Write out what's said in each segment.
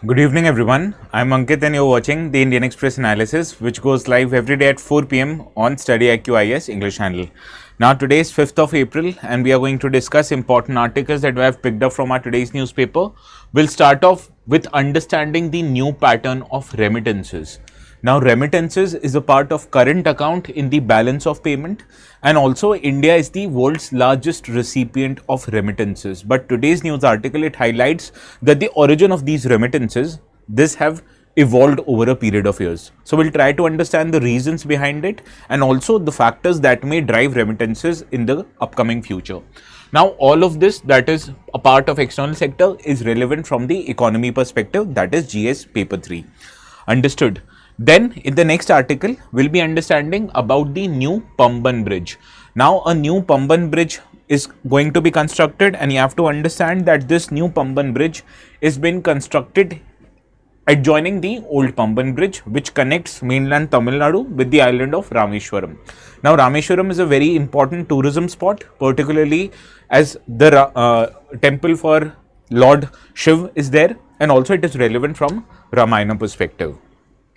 Good evening, everyone. I'm Ankit, and you're watching the Indian Express Analysis, which goes live every day at 4 p.m. on StudyIQ IS English channel. Now, today is 5th of April, and we are going to discuss important articles that we have picked up from our today's newspaper. We'll start off with understanding the new pattern of remittances. Now, remittances is a part of current account in the balance of payment, and also India is the world's largest recipient of remittances. But today's news article, it highlights that the origin of these remittances, this have evolved over a period of years. So we'll try to understand the reasons behind it and also the factors that may drive remittances in the upcoming future. Now, all of this that is a part of external sector is relevant from the economy perspective, that is GS paper 3. Understood? Then in the next article, we'll be understanding about the new Pamban Bridge. Now, a new Pamban Bridge is going to be constructed, and you have to understand that this new Pamban Bridge is being constructed adjoining the old Pamban Bridge, which connects mainland Tamil Nadu with the island of Rameshwaram. Now, Rameshwaram is a very important tourism spot, particularly as the temple for Lord Shiv is there, and also it is relevant from Ramayana perspective.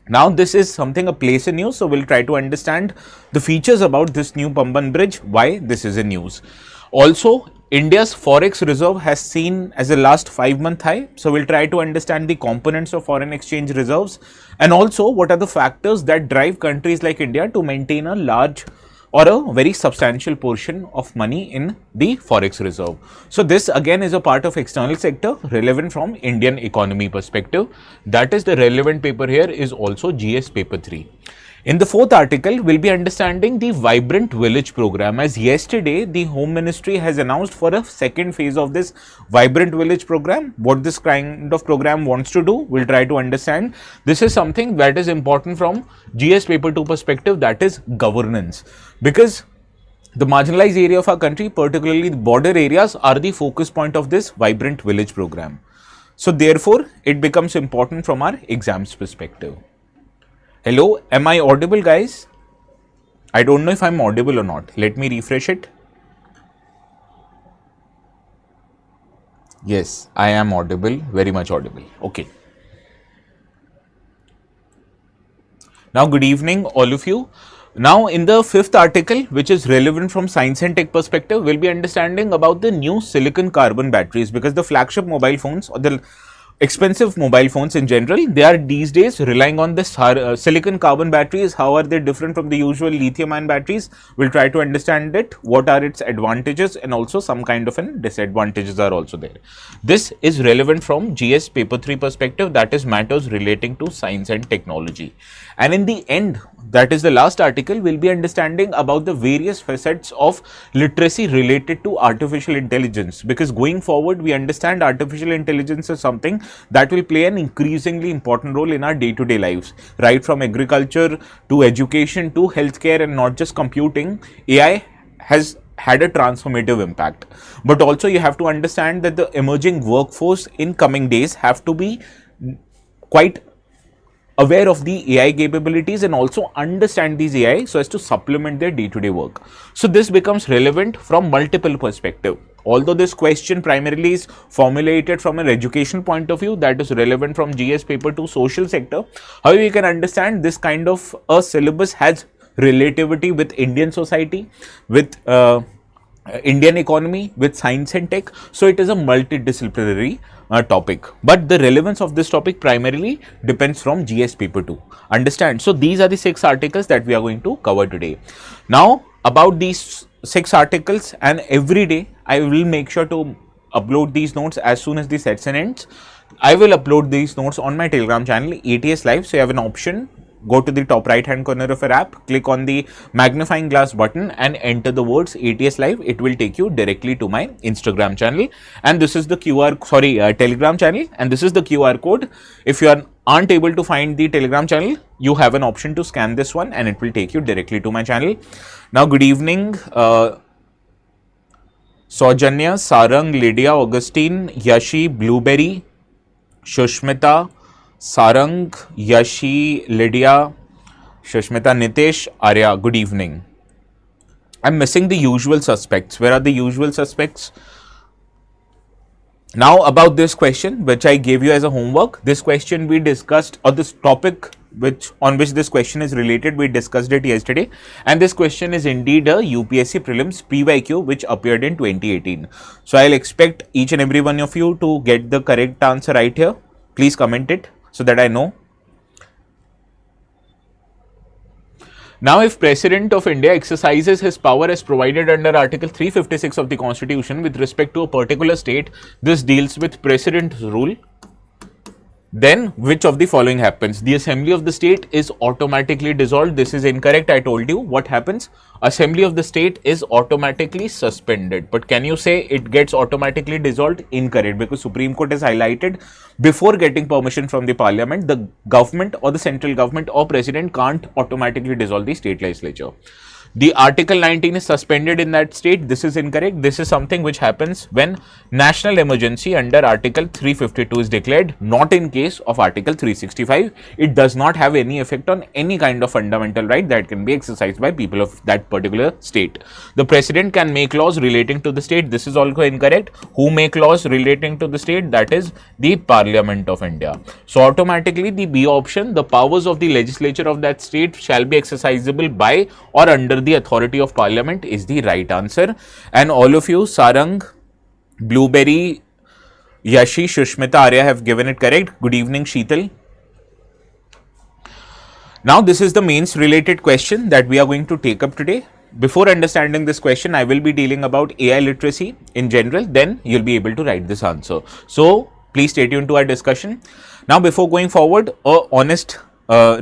Now, this is something a place in news, so we'll try to understand the features about this new Pamban Bridge, why this is in news. Also, India's forex reserve has seen as a last 5-month high, so we'll try to understand the components of foreign exchange reserves and also what are the factors that drive countries like India to maintain a large or a very substantial portion of money in the forex reserve. So this again is a part of external sector relevant from Indian economy perspective. That is the relevant paper here is also GS paper 3. In the fourth article, we'll be understanding the Vibrant Village program, as yesterday the Home Ministry has announced for a second phase of this Vibrant Village program. What this kind of program wants to do, we'll try to understand. This is something that is important from GS paper 2 perspective, that is governance, because the marginalized area of our country, particularly the border areas, are the focus point of this Vibrant Village program. So therefore, it becomes important from our exams perspective. Hello, am I audible, guys? I don't know if I'm audible or not. Let me refresh it. Yes, I am audible, very much audible. Okay. Now, good evening, all of you. Now, in the fifth article, which is relevant from science and tech perspective, we'll be understanding about the new silicon carbon batteries, because the flagship mobile phones or the expensive mobile phones in general, they are these days relying on this silicon carbon batteries. How are they different from the usual lithium ion batteries? We'll try to understand it. What are its advantages and also some kind of disadvantages are also there. This is relevant from GS paper 3 perspective, that is matters relating to science and technology. And in the end, that is the last article, we'll be understanding about the various facets of literacy related to artificial intelligence, because going forward we understand artificial intelligence is something that will play an increasingly important role in our day-to-day lives, right from agriculture to education to healthcare, and not just computing. AI has had a transformative impact, but also you have to understand that the emerging workforce in coming days have to be quite aware of the AI capabilities and also understand these AI so as to supplement their day-to-day work. So this becomes relevant from multiple perspectives. Although this question primarily is formulated from an education point of view, that is relevant from GS paper 2 social sector. However, you can understand this kind of a syllabus has relativity with Indian society, with Indian economy, with science and tech. So it is a multidisciplinary topic, but the relevance of this topic primarily depends from GS paper 2. Understand? So these are the 6 articles that we are going to cover today. Now, about these 6 articles, and every day I will make sure to upload these notes as soon as the session ends. I will upload these notes on my Telegram channel ATS Live. So you have an option. Go to the top right hand corner of your app, click on the magnifying glass button and enter the words ATS Live. It will take you directly to my Instagram channel, and this is the Telegram channel, and this is the QR code. If you aren't able to find the Telegram channel, you have an option to scan this one and it will take you directly to my channel. Now, good evening, Saujanya, Sarang, Lydia, Augustine, Yashi, Blueberry, Shushmita, Sarang, Yashi, Lydia, Shushmita, Nitesh, Arya, good evening. I'm missing the usual suspects. Where are the usual suspects? Now about this question which I gave you as a homework, this question we discussed, or this topic on which this question is related, we discussed it yesterday, and this question is indeed a UPSC Prelims PYQ which appeared in 2018. So I'll expect each and every one of you to get the correct answer right here. Please comment it so that I know. Now, if President of India exercises his power as provided under Article 356 of the Constitution with respect to a particular state, this deals with President's rule, then which of the following happens? The Assembly of the state is automatically dissolved. This is incorrect. I told you what happens. Assembly of the state is automatically suspended. But can you say it gets automatically dissolved? Incorrect, because Supreme Court has highlighted before getting permission from the parliament, the government or the central government or president can't automatically dissolve the state legislature. The Article 19 is suspended in that state. This is incorrect. This is something which happens when national emergency under Article 352 is declared, not in case of Article 365. It does not have any effect on any kind of fundamental right that can be exercised by people of that particular state. The president can make laws relating to the state. This is also incorrect. Who make laws relating to the state? That is the Parliament of India. So automatically the B option, the powers of the legislature of that state shall be exercisable by or under the authority of parliament is the right answer. And all of you, Sarang, Blueberry, Yashi, Shushmita, Arya have given it correct. Good evening, Sheetal. Now this is the mains related question that we are going to take up today. Before understanding this question, I will be dealing about AI literacy in general, then you'll be able to write this answer. So please stay tuned to our discussion. Now before going forward, a honest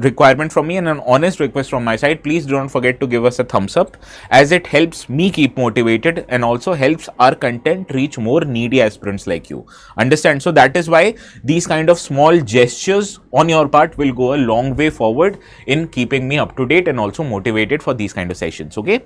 requirement from me and an honest request from my side, please don't forget to give us a thumbs up, as it helps me keep motivated and also helps our content reach more needy aspirants like you. Understand? So that is why these kind of small gestures on your part will go a long way forward in keeping me up to date and also motivated for these kind of sessions. Okay.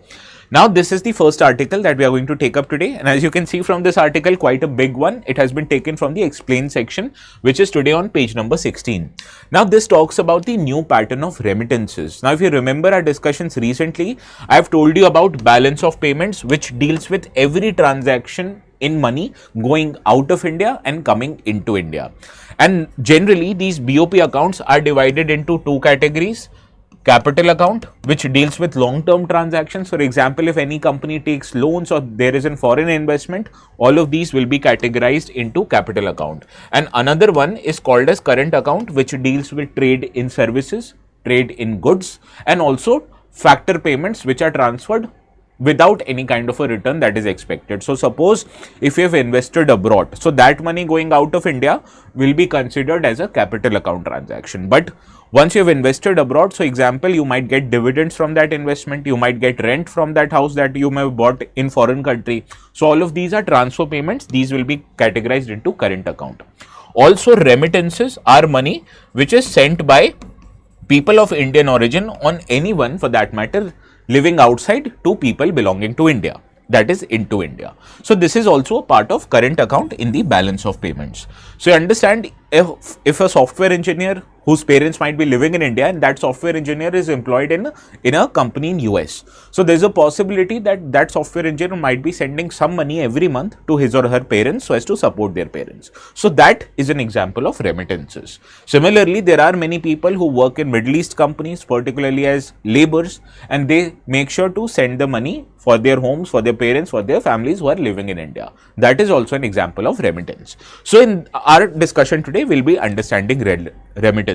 Now this is the first article that we are going to take up today, and as you can see from this article, quite a big one. It has been taken from the explain section, which is today on page number 16. Now this talks about the new pattern of remittances. Now if you remember our discussions recently, I have told you about balance of payments, which deals with every transaction in money going out of India and coming into India. And generally these BOP accounts are divided into two categories. Capital account, which deals with long-term transactions. For example, if any company takes loans or there is a foreign investment, all of these will be categorized into capital account. And another one is called as current account, which deals with trade in services, trade in goods, and also factor payments which are transferred without any kind of a return that is expected. So suppose if you have invested abroad, so that money going out of India will be considered as a capital account transaction. But once you have invested abroad, so example, you might get dividends from that investment, you might get rent from that house that you may have bought in foreign country. So all of these are transfer payments. These will be categorized into current account. Also remittances are money which is sent by people of Indian origin on anyone for that matter living outside to people belonging to India, that is into India. So this is also a part of current account in the balance of payments. So you understand, if a software engineer whose parents might be living in India and that software engineer is employed in a company in US. So there's a possibility that that software engineer might be sending some money every month to his or her parents so as to support their parents. So that is an example of remittances. Similarly, there are many people who work in Middle East companies, particularly as laborers, and they make sure to send the money for their homes, for their parents, for their families who are living in India. That is also an example of remittance. So in our discussion today, we'll be understanding remittances.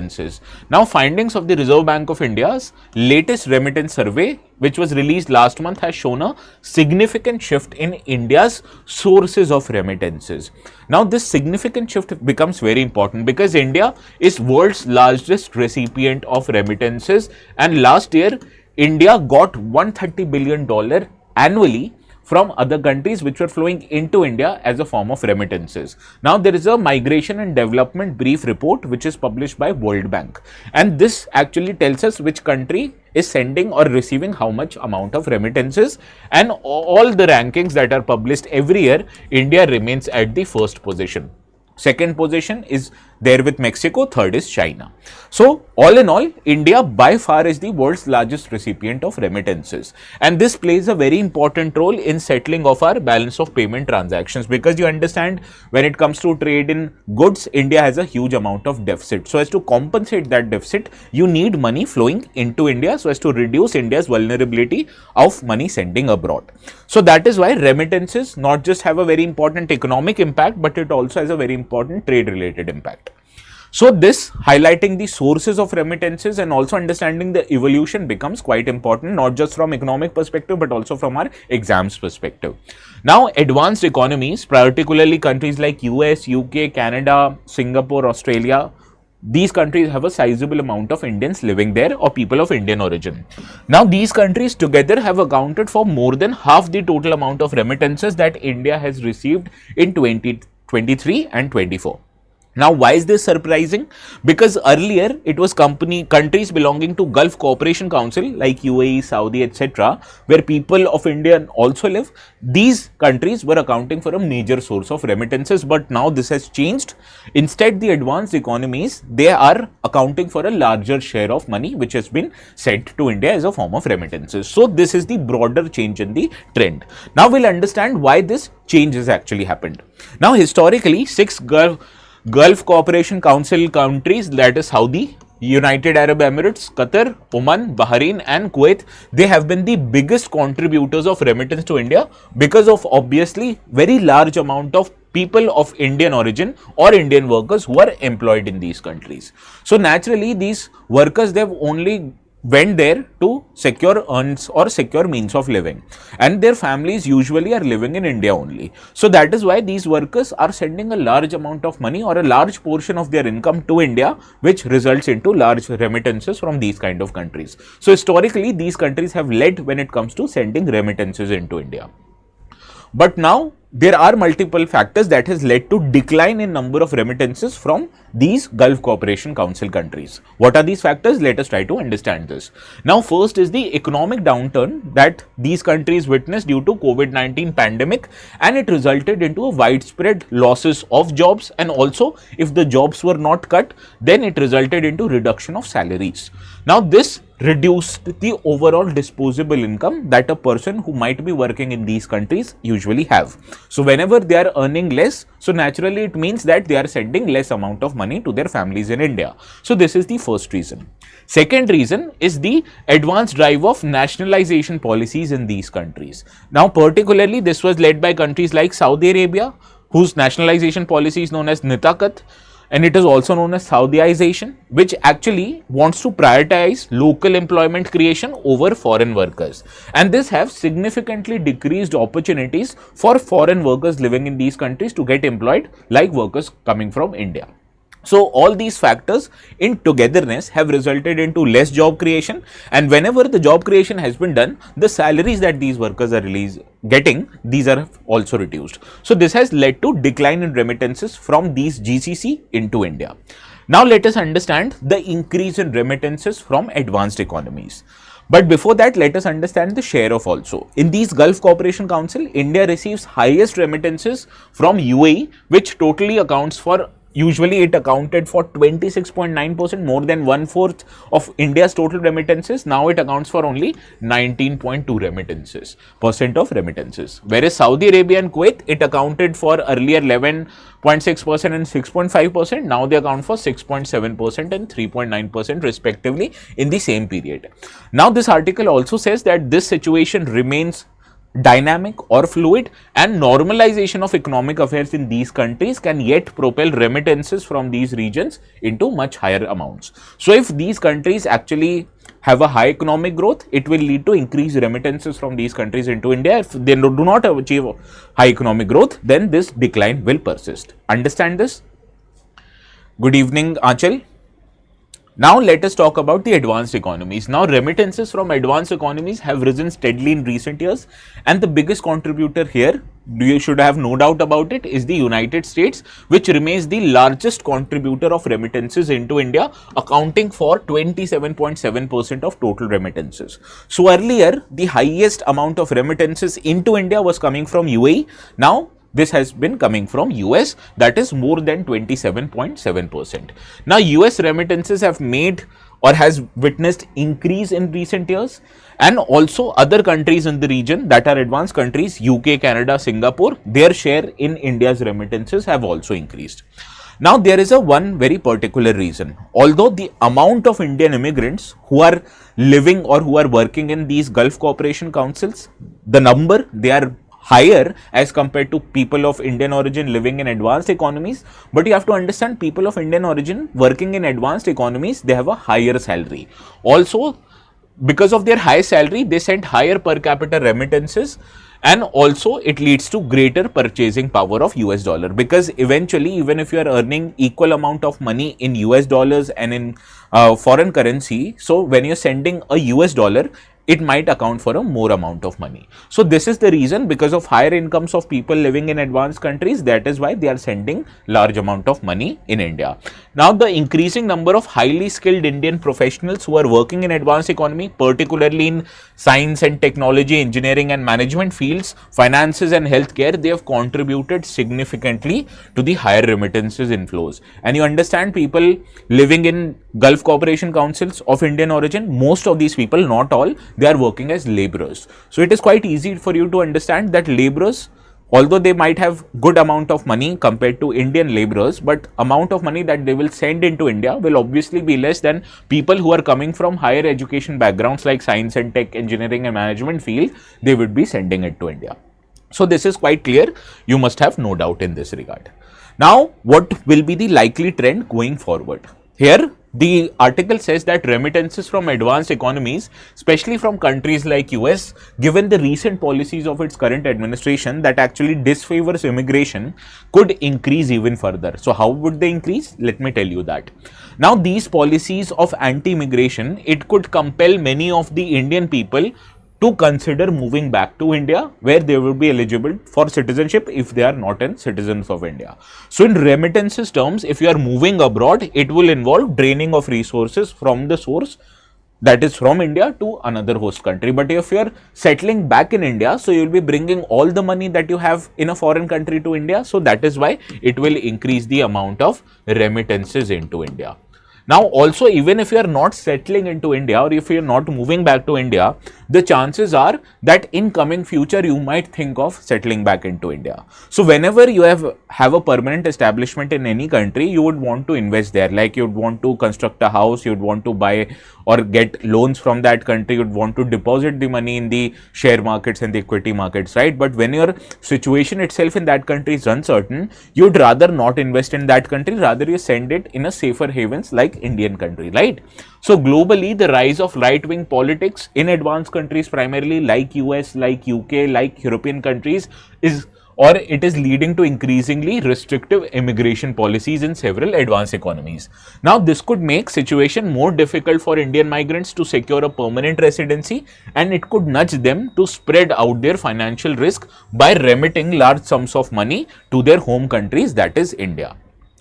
Now, findings of the Reserve Bank of India's latest remittance survey, which was released last month, has shown a significant shift in India's sources of remittances. Now, this significant shift becomes very important because India is world's largest recipient of remittances, and last year India got $130 billion annually from other countries which were flowing into India as a form of remittances. Now there is a migration and development brief report which is published by World Bank, and this actually tells us which country is sending or receiving how much amount of remittances, and all the rankings that are published every year, India remains at the first position. Second position is There with Mexico, third is China. So all in all, India by far is the world's largest recipient of remittances, and this plays a very important role in settling of our balance of payment transactions, because you understand when it comes to trade in goods, India has a huge amount of deficit. So as to compensate that deficit, you need money flowing into India so as to reduce India's vulnerability of money sending abroad. So that is why remittances not just have a very important economic impact, but it also has a very important trade related impact. So this highlighting the sources of remittances and also understanding the evolution becomes quite important, not just from economic perspective, but also from our exams perspective. Now, advanced economies, particularly countries like US, UK, Canada, Singapore, Australia, these countries have a sizable amount of Indians living there or people of Indian origin. Now, these countries together have accounted for more than half the total amount of remittances that India has received in 2023 and 24. Now, why is this surprising? Because earlier it was countries belonging to Gulf Cooperation Council like UAE, Saudi, etc., where people of India also live. These countries were accounting for a major source of remittances, but now this has changed. Instead, the advanced economies, they are accounting for a larger share of money which has been sent to India as a form of remittances. So this is the broader change in the trend. Now we'll understand why this change has actually happened. Now, historically, six Gulf Cooperation Council countries, that is Saudi, United Arab Emirates, Qatar, Oman, Bahrain and Kuwait, they have been the biggest contributors of remittance to India because of obviously very large amount of people of Indian origin or Indian workers who are employed in these countries. So naturally, these workers, they've only went there to secure earns or secure means of living, and their families usually are living in India only. So that is why these workers are sending a large amount of money or a large portion of their income to India, which results into large remittances from these kind of countries. So historically, these countries have led when it comes to sending remittances into India. But now there are multiple factors that has led to decline in number of remittances from these Gulf Cooperation Council countries. What are these factors? Let us try to understand this. Now, first is the economic downturn that these countries witnessed due to COVID-19 pandemic, and it resulted into a widespread losses of jobs, and also if the jobs were not cut, then it resulted into reduction of salaries. Now, this reduced the overall disposable income that a person who might be working in these countries usually have. So whenever they are earning less, so naturally it means that they are sending less amount of money to their families in India. So this is the first reason. Second reason is the advanced drive of nationalization policies in these countries. Now particularly this was led by countries like Saudi Arabia, whose nationalization policy is known as Nitakat, and it is also known as Saudiization, which actually wants to prioritize local employment creation over foreign workers. And this have significantly decreased opportunities for foreign workers living in these countries to get employed like workers coming from India. So all these factors in togetherness have resulted into less job creation, and whenever the job creation has been done, the salaries that these workers are getting, these are also reduced. So this has led to decline in remittances from these GCC into India. Now let us understand the increase in remittances from advanced economies. But before that, let us understand the share of also. In these Gulf Cooperation Council, India receives highest remittances from UAE, which totally accounts for, usually it accounted for 26.9%, more than 1/4 of India's total remittances. Now it accounts for only 19.2% of remittances. Whereas Saudi Arabia and Kuwait, it accounted for earlier 11.6% and 6.5%. Now they account for 6.7% and 3.9% respectively in the same period. Now this article also says that this situation remains dynamic or fluid, and normalization of economic affairs in these countries can yet propel remittances from these regions into much higher amounts. So if these countries actually have a high economic growth, it will lead to increased remittances from these countries into India. If they do not achieve high economic growth, then this decline will persist. Understand this? Good evening, Achal. Now let us talk about the advanced economies. Now remittances from advanced economies have risen steadily in recent years, and the biggest contributor here, you should have no doubt about it, is the United States, which remains the largest contributor of remittances into India, accounting for 27.7% of total remittances. So earlier, the highest amount of remittances into India was coming from UAE. Now this has been coming from US, that is more than 27.7%. Now US remittances have made or has witnessed increase in recent years, and also other countries in the region that are advanced countries, UK, Canada, Singapore, their share in India's remittances have also increased. Now there is a one very particular reason. Although the amount of Indian immigrants who are living or who are working in these Gulf Cooperation Councils, the number, they are higher as compared to people of Indian origin living in advanced economies, but you have to understand, people of Indian origin working in advanced economies, they have a higher salary. Also, because of their high salary, they send higher per capita remittances, and also it leads to greater purchasing power of US dollar, because eventually even if you are earning equal amount of money in US dollars and in foreign currency, so when you're sending a US dollar, it might account for a more amount of money. So this is the reason, because of higher incomes of people living in advanced countries, that is why they are sending large amount of money in India. Now the increasing number of highly skilled Indian professionals who are working in advanced economy, particularly in science and technology, engineering and management fields, finances and healthcare, they have contributed significantly to the higher remittances inflows. And you understand, people living in Gulf Cooperation Councils of Indian origin, most of these people, not all, they are working as laborers. So it is quite easy for you to understand that laborers, although they might have good amount of money compared to Indian laborers, but amount of money that they will send into India will obviously be less than people who are coming from higher education backgrounds like science and tech, engineering and management field, they would be sending it to India. So this is quite clear, you must have no doubt in this regard. Now what will be the likely trend going forward? Here the article says that remittances from advanced economies, especially from countries like US, given the recent policies of its current administration that actually disfavors immigration, could increase even further. So how would they increase? Let me tell you that. Now these policies of anti-immigration, it could compel many of the Indian people to consider moving back to India, where they will be eligible for citizenship if they are not in citizens of India. So in remittances terms, if you are moving abroad, it will involve draining of resources from the source, that is from India, to another host country. But if you are settling back in India, so you will be bringing all the money that you have in a foreign country to India. So that is why it will increase the amount of remittances into India. Now also, even if you are not settling into India or if you are not moving back to India, the chances are that in coming future you might think of settling back into India. So whenever you have a permanent establishment in any country, you would want to invest there, like you would want to construct a house, you would want to buy or get loans from that country, you would want to deposit the money in the share markets and the equity markets, right? But when your situation itself in that country is uncertain, you would rather not invest in that country, rather you send it in a safer havens like Indian country, right? So globally, the rise of right-wing politics in advanced countries, primarily like US, like UK, like European countries, is leading to increasingly restrictive immigration policies in several advanced economies. Now, this could make situation more difficult for Indian migrants to secure a permanent residency, and it could nudge them to spread out their financial risk by remitting large sums of money to their home countries, that is India.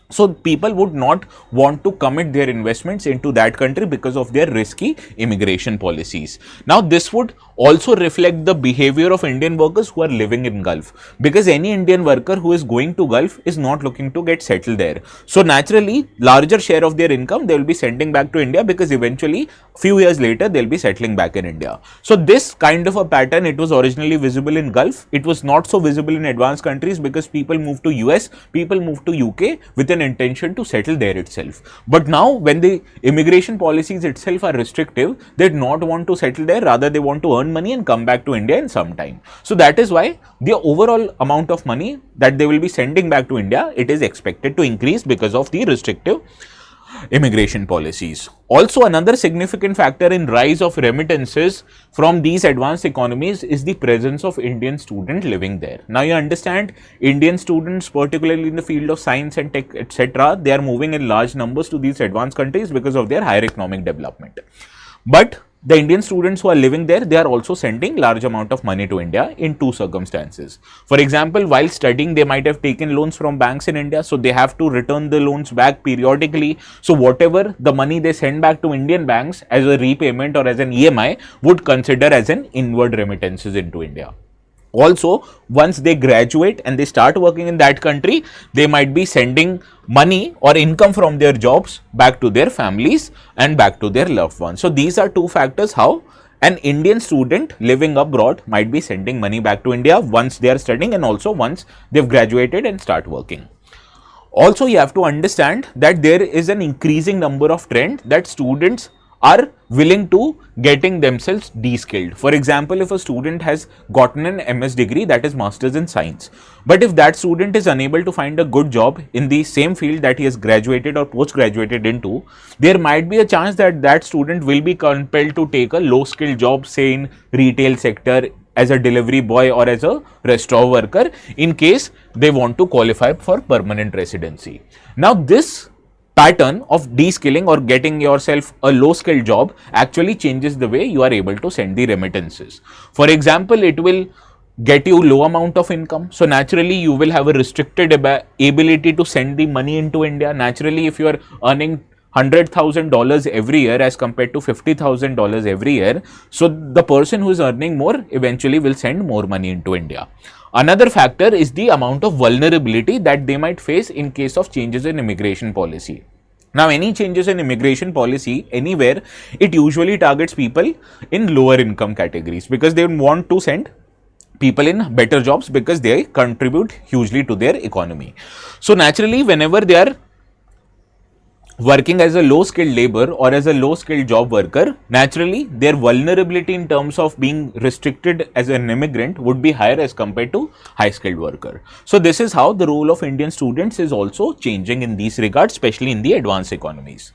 So people would not want to commit their investments into that country because of their risky immigration policies. Now this would also reflect the behavior of Indian workers who are living in Gulf, because any Indian worker who is going to Gulf is not looking to get settled there. So naturally, larger share of their income they will be sending back to India, because eventually few years later they will be settling back in India. So this kind of a pattern, it was originally visible in Gulf. It was not so visible in advanced countries because people moved to US, people moved to UK with an intention to settle there itself. But now when the immigration policies itself are restrictive, they do not want to settle there, rather they want to earn money and come back to India in some time. So that is why the overall amount of money that they will be sending back to India, it is expected to increase because of the restrictive immigration policies. Also, another significant factor in rise of remittances from these advanced economies is the presence of Indian students living there. Now you understand, Indian students, particularly in the field of science and tech, etc., they are moving in large numbers to these advanced countries because of their higher economic development. But the Indian students who are living there, they are also sending large amount of money to India in two circumstances. For example, while studying, they might have taken loans from banks in India, so they have to return the loans back periodically. So whatever the money they send back to Indian banks as a repayment or as an EMI would consider as an inward remittances into India. Also, once they graduate and they start working in that country, they might be sending money or income from their jobs back to their families and back to their loved ones. So these are two factors how an Indian student living abroad might be sending money back to India once they are studying and also once they've graduated and start working. Also, you have to understand that there is an increasing number of trend that students are willing to getting themselves de-skilled. For example, if a student has gotten an MS degree, that is Masters in Science, but if that student is unable to find a good job in the same field that he has graduated or post-graduated into, there might be a chance that that student will be compelled to take a low-skilled job, say in retail sector, as a delivery boy or as a restaurant worker, in case they want to qualify for permanent residency. Now, this pattern of de-skilling or getting yourself a low skill job actually changes the way you are able to send the remittances. For example, it will get you low amount of income. So naturally you will have a restricted ability to send the money into India. Naturally, if you are earning $100,000 every year as compared to $50,000 every year, so the person who is earning more eventually will send more money into India. Another factor is the amount of vulnerability that they might face in case of changes in immigration policy. Now, any changes in immigration policy anywhere, it usually targets people in lower income categories because they want to send people in better jobs because they contribute hugely to their economy. So naturally, whenever they are working as a low skilled labor or as a low skilled job worker, naturally their vulnerability in terms of being restricted as an immigrant would be higher as compared to high skilled worker. So this is how the role of Indian students is also changing in these regards, especially in the advanced economies.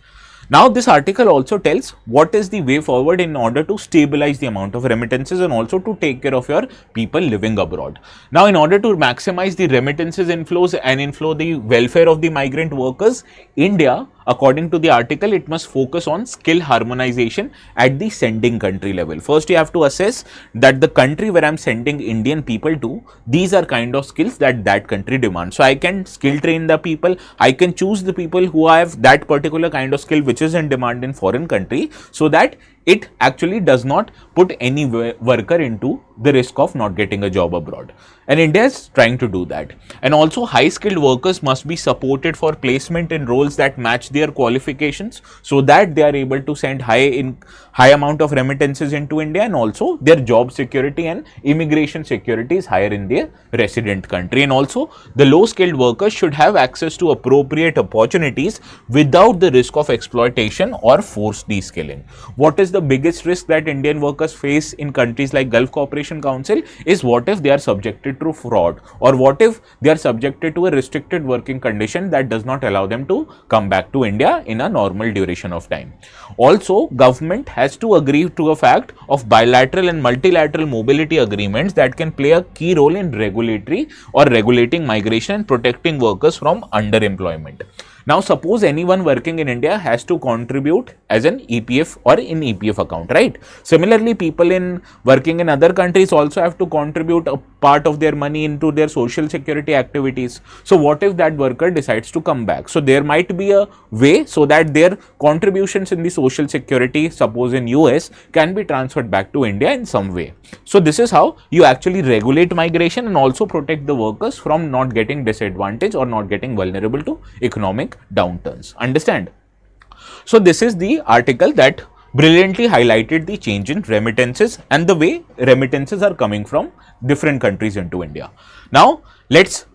Now, this article also tells what is the way forward in order to stabilize the amount of remittances and also to take care of your people living abroad. Now, in order to maximize the remittances inflows and inflow the welfare of the migrant workers, India, according to the article, it must focus on skill harmonization at the sending country level. First, you have to assess that the country where I'm sending Indian people to, these are kind of skills that that country demands. So I can skill train the people, I can choose the people who have that particular kind of skill which is in demand in foreign country, so that it actually does not put any worker into the risk of not getting a job abroad. And India is trying to do that. And also, high skilled workers must be supported for placement in roles that match their qualifications, so that they are able to send high amount of remittances into India, and also their job security and immigration security is higher in their resident country. And also, the low skilled workers should have access to appropriate opportunities without the risk of exploitation or forced de-skilling. What is the biggest risk that Indian workers face in countries like Gulf Cooperation Council is what if they are subjected to fraud, or what if they are subjected to a restricted working condition that does not allow them to come back to India in a normal duration of time. Also, government has to agree to a fact of bilateral and multilateral mobility agreements that can play a key role in regulatory or regulating migration and protecting workers from underemployment. Now, suppose anyone working in India has to contribute as an EPF or in EPF account, right? Similarly, people in working in other countries also have to contribute a part of their money into their social security activities. So, what if that worker decides to come back? So, there might be a way so that their contributions in the social security, suppose in US, can be transferred back to India in some way. So, this is how you actually regulate migration and also protect the workers from not getting disadvantaged or not getting vulnerable to economic downturns. Understand? So this is the article that brilliantly highlighted the change in remittances and the way remittances are coming from different countries into India. Now let's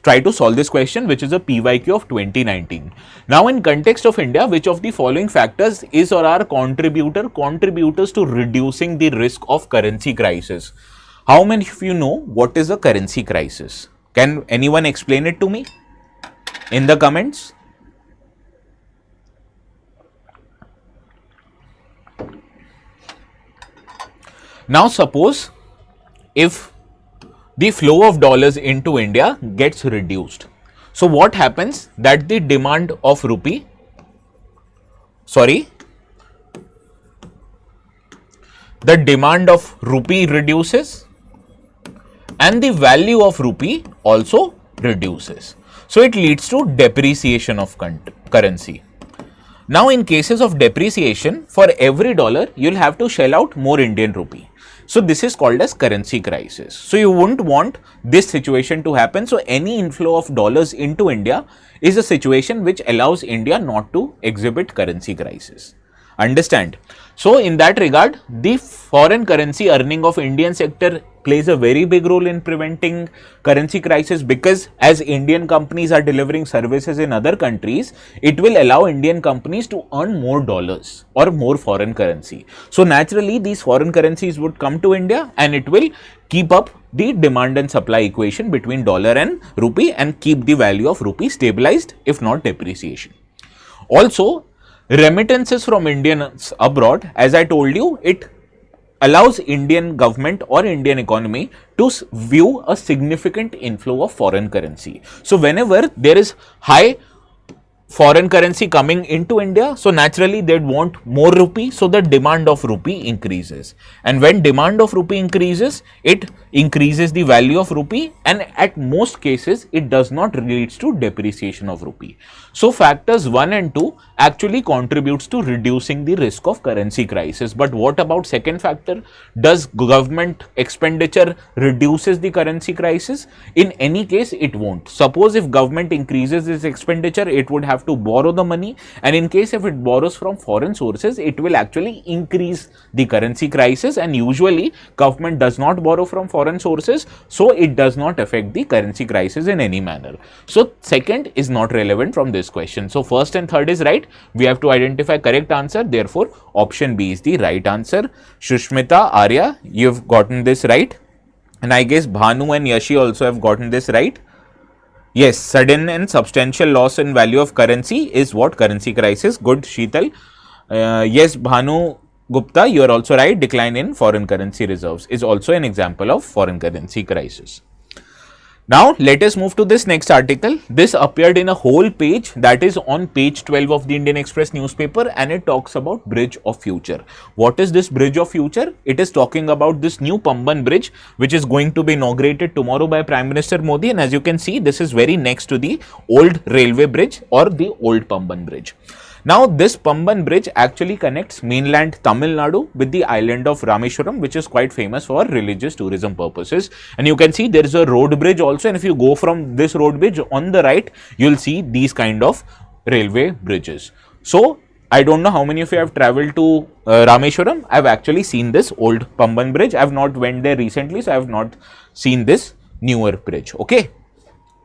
try to solve this question, which is a PYQ of 2019. Now, in context of India, which of the following factors is or are contributors to reducing the risk of currency crisis? How many of you know what is a currency crisis? Can anyone explain it to me in the comments? Now, suppose if the flow of dollars into India gets reduced. So, what happens that the demand of rupee, the demand of rupee reduces and the value of rupee also reduces. So, it leads to depreciation of currency. Now, in cases of depreciation, for every dollar, you'll have to shell out more Indian rupee. So this is called as currency crisis. So you wouldn't want this situation to happen. So any inflow of dollars into India is a situation which allows India not to exhibit currency crisis. Understand? So in that regard, the foreign currency earning of Indian sector plays a very big role in preventing currency crisis, because as Indian companies are delivering services in other countries, it will allow Indian companies to earn more dollars or more foreign currency. So naturally, these foreign currencies would come to India and it will keep up the demand and supply equation between dollar and rupee and keep the value of rupee stabilized, if not depreciation. Also, remittances from Indians abroad, as I told you, it allows Indian government or Indian economy to view a significant inflow of foreign currency. So whenever there is high foreign currency coming into India, so naturally they'd want more rupee, so the demand of rupee increases. And when demand of rupee increases, it increases the value of rupee, and at most cases it does not lead to depreciation of rupee. So factors 1 and 2 actually contributes to reducing the risk of currency crisis. But what about second factor? Does government expenditure reduces the currency crisis? In any case, it won't. Suppose if government increases its expenditure, it would have to borrow the money, and in case if it borrows from foreign sources, it will actually increase the currency crisis, and usually government does not borrow from foreign sources, so it does not affect the currency crisis in any manner. So second is not relevant from this question. So first and third is right. We have to identify correct answer. Therefore, option B is the right answer. Shushmita, Arya, you've gotten this right. And I guess Bhanu and Yashi also have gotten this right. Yes, sudden and substantial loss in value of currency is what? Currency crisis. Good, Sheetal. Yes, Bhanu Gupta, you are also right. Decline in foreign currency reserves is also an example of foreign currency crisis. Now, let us move to this next article. This appeared in a whole page, that is on page 12 of the Indian Express newspaper, and it talks about Bridge of Future. What is this Bridge of Future? It is talking about this new Pamban Bridge, which is going to be inaugurated tomorrow by Prime Minister Modi, and as you can see, this is very next to the old railway bridge or the old Pamban Bridge. Now, this Pamban Bridge actually connects mainland Tamil Nadu with the island of Rameshwaram, which is quite famous for religious tourism purposes. And you can see there is a road bridge also, and if you go from this road bridge on the right, you'll see these kind of railway bridges. So, I don't know how many of you have traveled to Rameshwaram. I've actually seen this old Pamban Bridge. I've not went there recently, so I have not seen this newer bridge. Okay.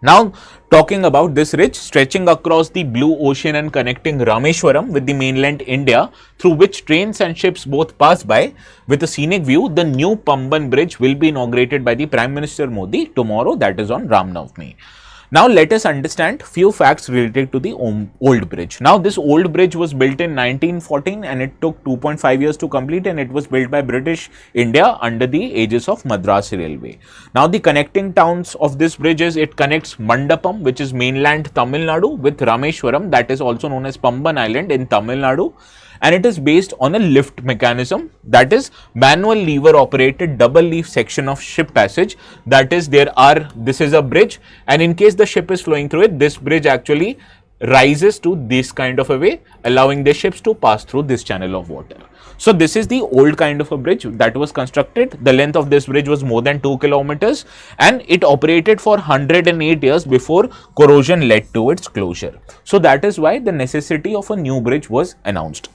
Now, talking about this bridge stretching across the blue ocean and connecting Rameshwaram with the mainland India, through which trains and ships both pass by with a scenic view, the new Pamban Bridge will be inaugurated by the Prime Minister Modi tomorrow, that is on Ram Navami. Now, let us understand few facts related to the old bridge. Now, this old bridge was built in 1914 and it took 2.5 years to complete, and it was built by British India under the aegis of Madras Railway. Now, the connecting towns of this bridge is, it connects Mandapam, which is mainland Tamil Nadu, with Rameshwaram, that is also known as Pamban Island in Tamil Nadu. And it is based on a lift mechanism, that is manual lever operated double leaf section of ship passage. That is, this is a bridge, and in case the ship is flowing through it, this bridge actually rises to this kind of a way, allowing the ships to pass through this channel of water. So this is the old kind of a bridge that was constructed. The length of this bridge was more than 2 kilometers, and it operated for 108 years before corrosion led to its closure. So that is why the necessity of a new bridge was announced.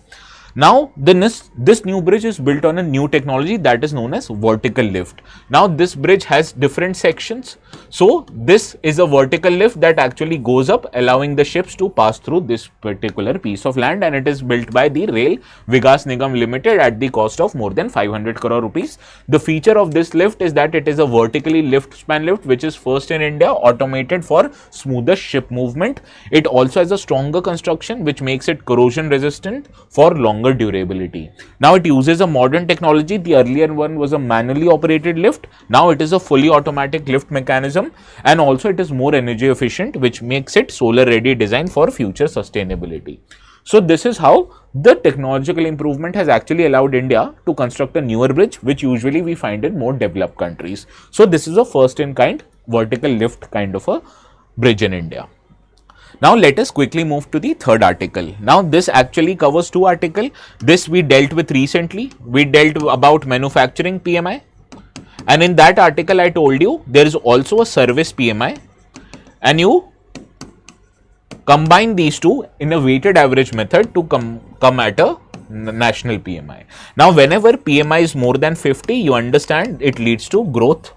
Now, this new bridge is built on a new technology that is known as vertical lift. Now, this bridge has different sections. So, this is a vertical lift that actually goes up, allowing the ships to pass through this particular piece of land, and it is built by the Rail Vikas Nigam Limited at the cost of more than 500 crore rupees. The feature of this lift is that it is a vertically lift span lift, which is first in India, automated for smoother ship movement. It also has a stronger construction, which makes it corrosion resistant for longer durability. Now, it uses a modern technology. The earlier one was a manually operated lift. Now, it is a fully automatic lift mechanism, and also it is more energy efficient, which makes it solar ready design for future sustainability. So, this is how the technological improvement has actually allowed India to construct a newer bridge, which usually we find in more developed countries. So, this is a first in kind vertical lift kind of a bridge in India. Now let us quickly move to the third article. Now this actually covers two articles. This we dealt with recently. We dealt about manufacturing PMI, and in that article I told you there is also a service PMI, and you combine these two in a weighted average method to come at a national PMI. Now whenever PMI is more than 50, you understand it leads to growth,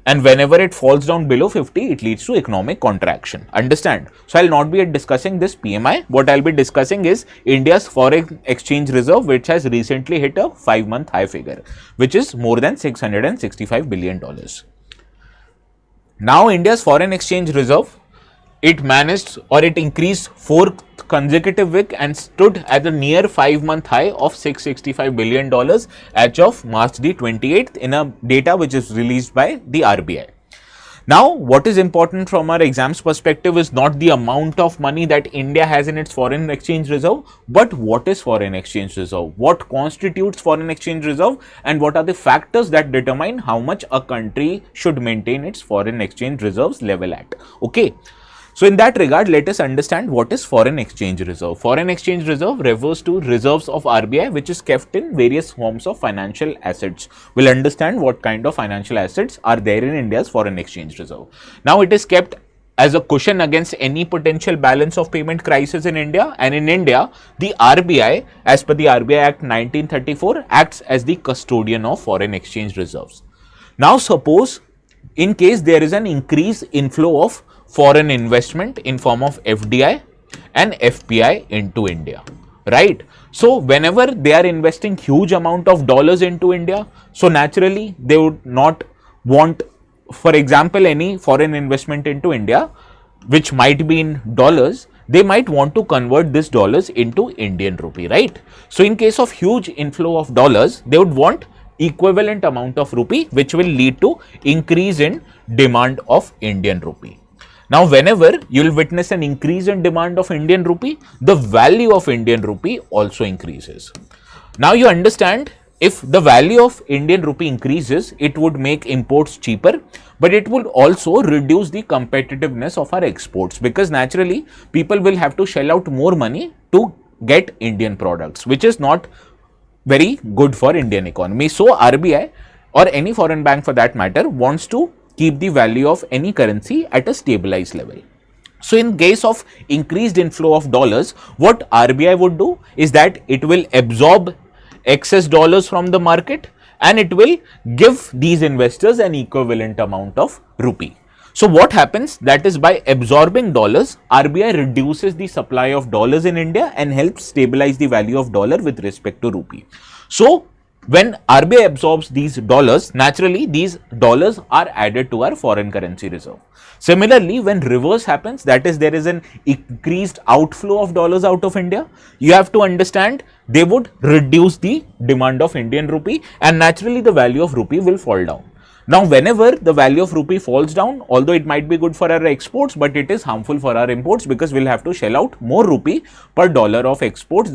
and whenever it falls down below 50, it leads to economic contraction. Understand? So I'll not be discussing this PMI. What I'll be discussing is India's foreign exchange reserve, which has recently hit a 5-month high figure, which is more than $665 billion. Now India's foreign exchange reserve, it managed or it increased 4 consecutive week and stood at a near 5-month high of $665 billion as of March the 28th in a data which is released by the RBI. Now, what is important from our exams perspective is not the amount of money that India has in its foreign exchange reserve, but what is foreign exchange reserve, what constitutes foreign exchange reserve, and what are the factors that determine how much a country should maintain its foreign exchange reserves level at. Okay. So in that regard, let us understand what is foreign exchange reserve. Foreign exchange reserve refers to reserves of RBI which is kept in various forms of financial assets. We'll understand what kind of financial assets are there in India's foreign exchange reserve. Now it is kept as a cushion against any potential balance of payment crisis in India, and in India, the RBI, as per the RBI Act 1934, acts as the custodian of foreign exchange reserves. Now suppose in case there is an increased inflow of foreign investment in form of FDI and FPI into India, right? So whenever they are investing huge amount of dollars into India, so naturally they would not want, for example, any foreign investment into India which might be in dollars, they might want to convert this dollars into Indian rupee, right? So in case of huge inflow of dollars, they would want equivalent amount of rupee, which will lead to increase in demand of Indian rupee. Now, whenever you will witness an increase in demand of Indian rupee, the value of Indian rupee also increases. Now, you understand, if the value of Indian rupee increases, it would make imports cheaper, but it would also reduce the competitiveness of our exports, because naturally people will have to shell out more money to get Indian products, which is not very good for Indian economy. So RBI or any foreign bank for that matter wants to keep the value of any currency at a stabilized level. So in case of increased inflow of dollars, what RBI would do is that it will absorb excess dollars from the market and it will give these investors an equivalent amount of rupee. So what happens, that is, by absorbing dollars, RBI reduces the supply of dollars in India and helps stabilize the value of dollar with respect to rupee. So when RBI absorbs these dollars, naturally these dollars are added to our foreign currency reserve. Similarly, when reverse happens, that is, there is an increased outflow of dollars out of India, you have to understand they would reduce the demand of Indian rupee and naturally the value of rupee will fall down. Now, whenever the value of rupee falls down, although it might be good for our exports, but it is harmful for our imports because we'll have to shell out more rupee per dollar of imports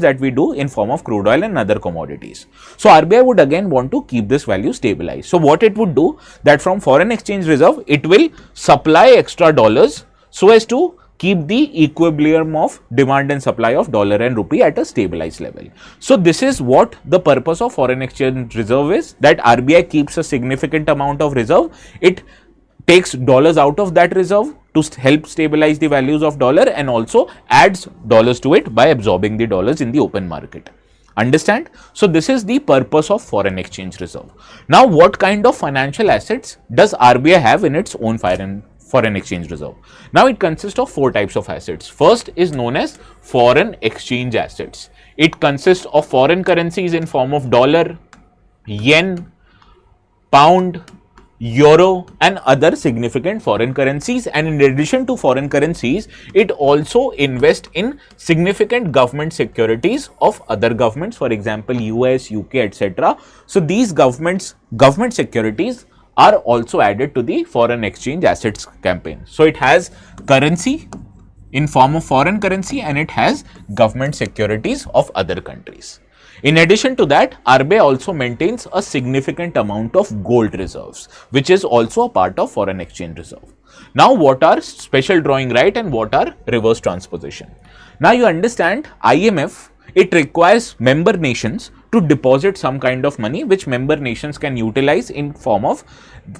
that we do in form of crude oil and other commodities. So RBI would again want to keep this value stabilized. So what it would do, that from foreign exchange reserve, it will supply extra dollars so as to keep the equilibrium of demand and supply of dollar and rupee at a stabilized level. So this is what the purpose of foreign exchange reserve is, that RBI keeps a significant amount of reserve. It takes dollars out of that reserve to help stabilize the values of dollar and also adds dollars to it by absorbing the dollars in the open market. Understand? So this is the purpose of foreign exchange reserve. Now, what kind of financial assets does RBI have in its own foreign exchange reserve? Now it consists of 4 types of assets. First is known as foreign exchange assets. It consists of foreign currencies in form of dollar, yen, pound, euro and other significant foreign currencies, and in addition to foreign currencies, it also invests in significant government securities of other governments, for example US, UK, etc. So these government securities are also added to the foreign exchange assets campaign. So it has currency in form of foreign currency and it has government securities of other countries. In addition to that, RBI also maintains a significant amount of gold reserves, which is also a part of foreign exchange reserve. Now, what are special drawing right and what are reverse transposition? Now, you understand IMF, it requires member nations to deposit some kind of money which member nations can utilize in form of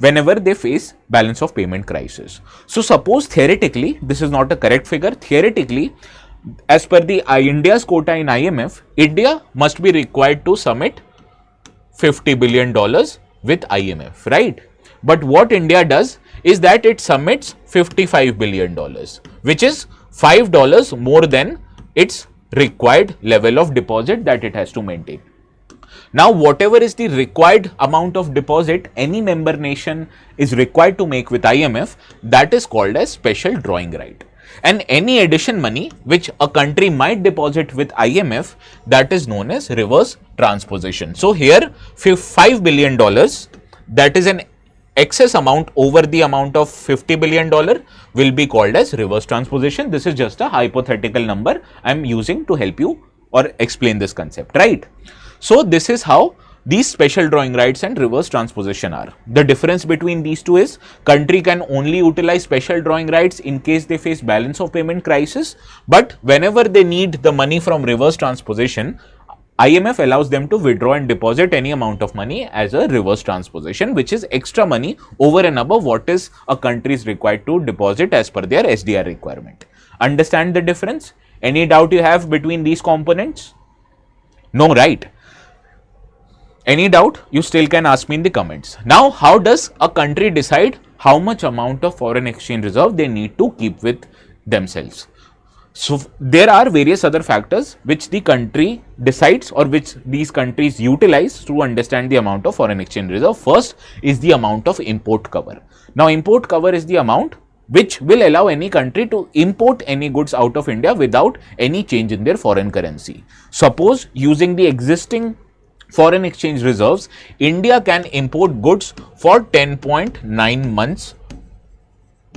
whenever they face balance of payment crisis. So, suppose theoretically, this is not a correct figure, theoretically, as per the India's quota in IMF, India must be required to submit $50 billion with IMF, right? But what India does is that it submits $55 billion, which is $5 more than its required level of deposit that it has to maintain. Now, whatever is the required amount of deposit any member nation is required to make with IMF, that is called as special drawing right. And any addition money which a country might deposit with IMF, that is known as reverse transposition. So, here $5 billion, that is an excess amount over the amount of $50 billion will be called as reverse transposition. This is just a hypothetical number I am using to help you or explain this concept, right? So, this is how these special drawing rights and reverse transposition are. The difference between these two is country can only utilize special drawing rights in case they face balance of payment crisis, but whenever they need the money from reverse transposition, IMF allows them to withdraw and deposit any amount of money as a reverse transposition, which is extra money over and above what is a country is required to deposit as per their SDR requirement. Understand the difference? Any doubt you have between these components? No, right? Any doubt? You still can ask me in the comments. Now, how does a country decide how much amount of foreign exchange reserve they need to keep with themselves? So, there are various other factors which the country decides or which these countries utilize to understand the amount of foreign exchange reserve. First is the amount of import cover. Now, import cover is the amount which will allow any country to import any goods out of India without any change in their foreign currency. Suppose using the existing foreign exchange reserves, India can import goods for 10.9 months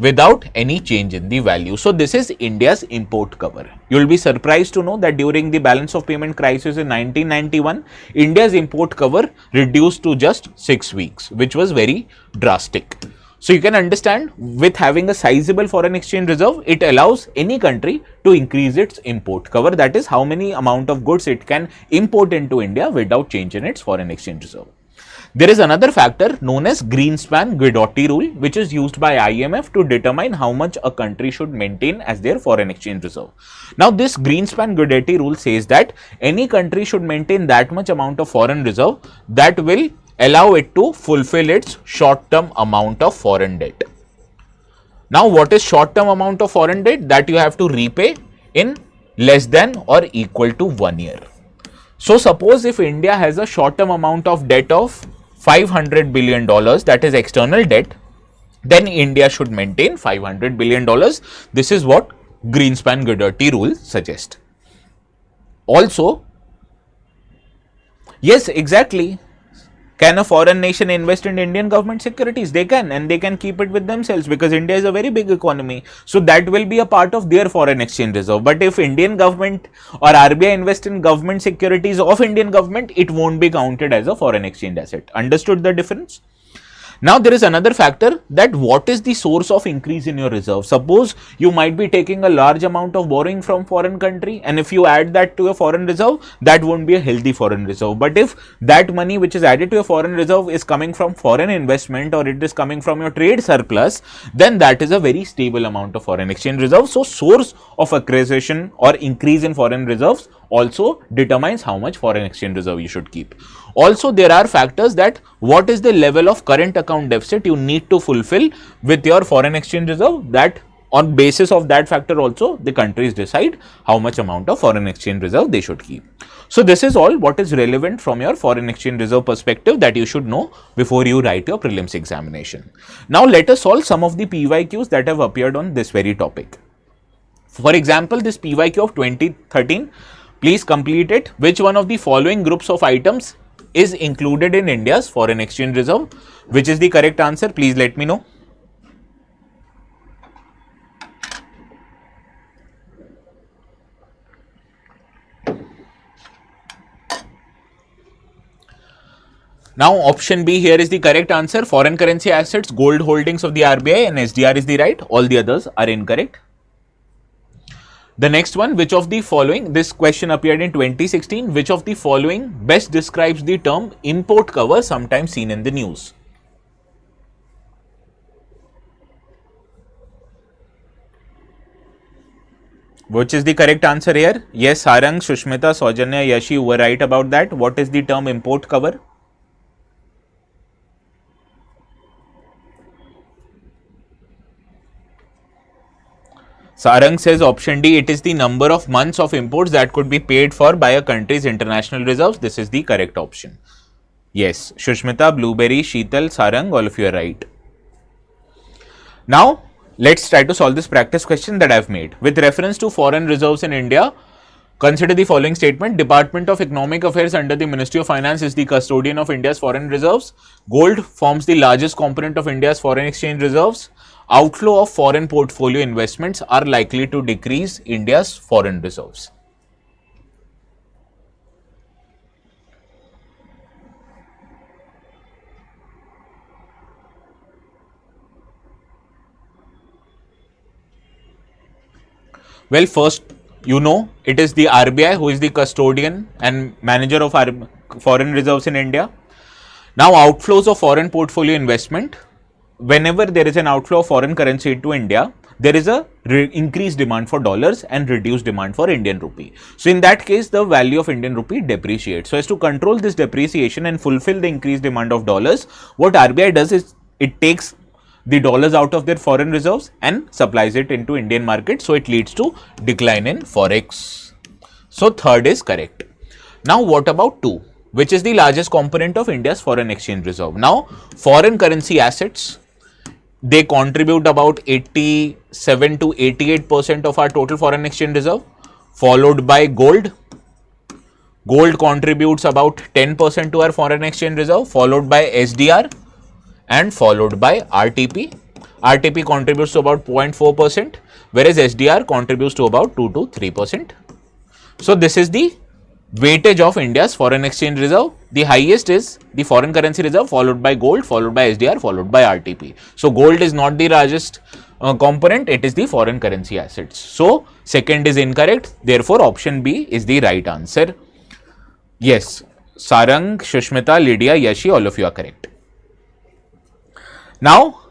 without any change in the value. So, this is India's import cover. You will be surprised to know that during the balance of payment crisis in 1991, India's import cover reduced to just 6 weeks, which was very drastic. So, you can understand with having a sizable foreign exchange reserve, it allows any country to increase its import cover. That is how many amount of goods it can import into India without change in its foreign exchange reserve. There is another factor known as Greenspan-Guidotti rule, which is used by IMF to determine how much a country should maintain as their foreign exchange reserve. Now, this Greenspan-Guidotti rule says that any country should maintain that much amount of foreign reserve that will allow it to fulfill its short-term amount of foreign debt. Now, what is short-term amount of foreign debt? That you have to repay in less than or equal to 1 year. So, suppose if India has a short-term amount of debt of $500 billion, that is external debt, then India should maintain $500 billion. This is what Greenspan-Guidotti rule suggests. Also, yes, exactly. Can a foreign nation invest in Indian government securities? They can, and they can keep it with themselves because India is a very big economy. So, that will be a part of their foreign exchange reserve. But if Indian government or RBI invest in government securities of Indian government, it won't be counted as a foreign exchange asset. Understood the difference? Now, there is another factor that what is the source of increase in your reserve. Suppose you might be taking a large amount of borrowing from foreign country, and if you add that to your foreign reserve, that won't be a healthy foreign reserve. But if that money which is added to your foreign reserve is coming from foreign investment or it is coming from your trade surplus, then that is a very stable amount of foreign exchange reserve. So, source of acquisition or increase in foreign reserves also determines how much foreign exchange reserve you should keep. Also, there are factors that what is the level of current account deficit you need to fulfill with your foreign exchange reserve. That on basis of that factor also the countries decide how much amount of foreign exchange reserve they should keep. So, this is all what is relevant from your foreign exchange reserve perspective that you should know before you write your prelims examination. Now, let us solve some of the PYQs that have appeared on this very topic. For example, this PYQ of 2013, please complete it. Which one of the following groups of items is included in India's foreign exchange reserve? Which is the correct answer? Please let me know. Now option B here is the correct answer. Foreign currency assets, gold holdings of the RBI and SDR is the right. All the others are incorrect. The next one, which of the following, this question appeared in 2016, which of the following best describes the term import cover sometimes seen in the news? Which is the correct answer here? Yes, Sarang, Shushmita, Saujanya, Yashi, you were right about that. What is the term import cover? Sarang says option D, it is the number of months of imports that could be paid for by a country's international reserves. This is the correct option. Yes, Shushmita, Blueberry, Sheetal, Sarang, all of you are right. Now, let's try to solve this practice question that I have made. With reference to foreign reserves in India, consider the following statement. Department of Economic Affairs under the Ministry of Finance is the custodian of India's foreign reserves. Gold forms the largest component of India's foreign exchange reserves. Outflow of foreign portfolio investments are likely to decrease India's foreign reserves. Well, first, you know, it is the RBI who is the custodian and manager of our foreign reserves in India. Now, outflows of foreign portfolio investment, whenever there is an outflow of foreign currency into India, there is a increased demand for dollars and reduced demand for Indian rupee. So, in that case, the value of Indian rupee depreciates. So, as to control this depreciation and fulfill the increased demand of dollars, what RBI does is it takes the dollars out of their foreign reserves and supplies it into Indian market. So, it leads to decline in forex. So, third is correct. Now, what about 2? Which is the largest component of India's foreign exchange reserve? Now, foreign currency assets, they contribute about 87 to 88% of our total foreign exchange reserve, followed by gold. Gold contributes about 10% to our foreign exchange reserve, followed by SDR and followed by RTP. RTP contributes to about 0.4%, whereas SDR contributes to about 2 to 3%. So, this is the weightage of India's foreign exchange reserve. The highest is the foreign currency reserve, followed by gold, followed by SDR, followed by RTP. So, gold is not the largest component, it is the foreign currency assets. So, second is incorrect. Therefore, option B is the right answer. Yes, Sarang, Shushmita, Lydia, Yashi, all of you are correct. Now,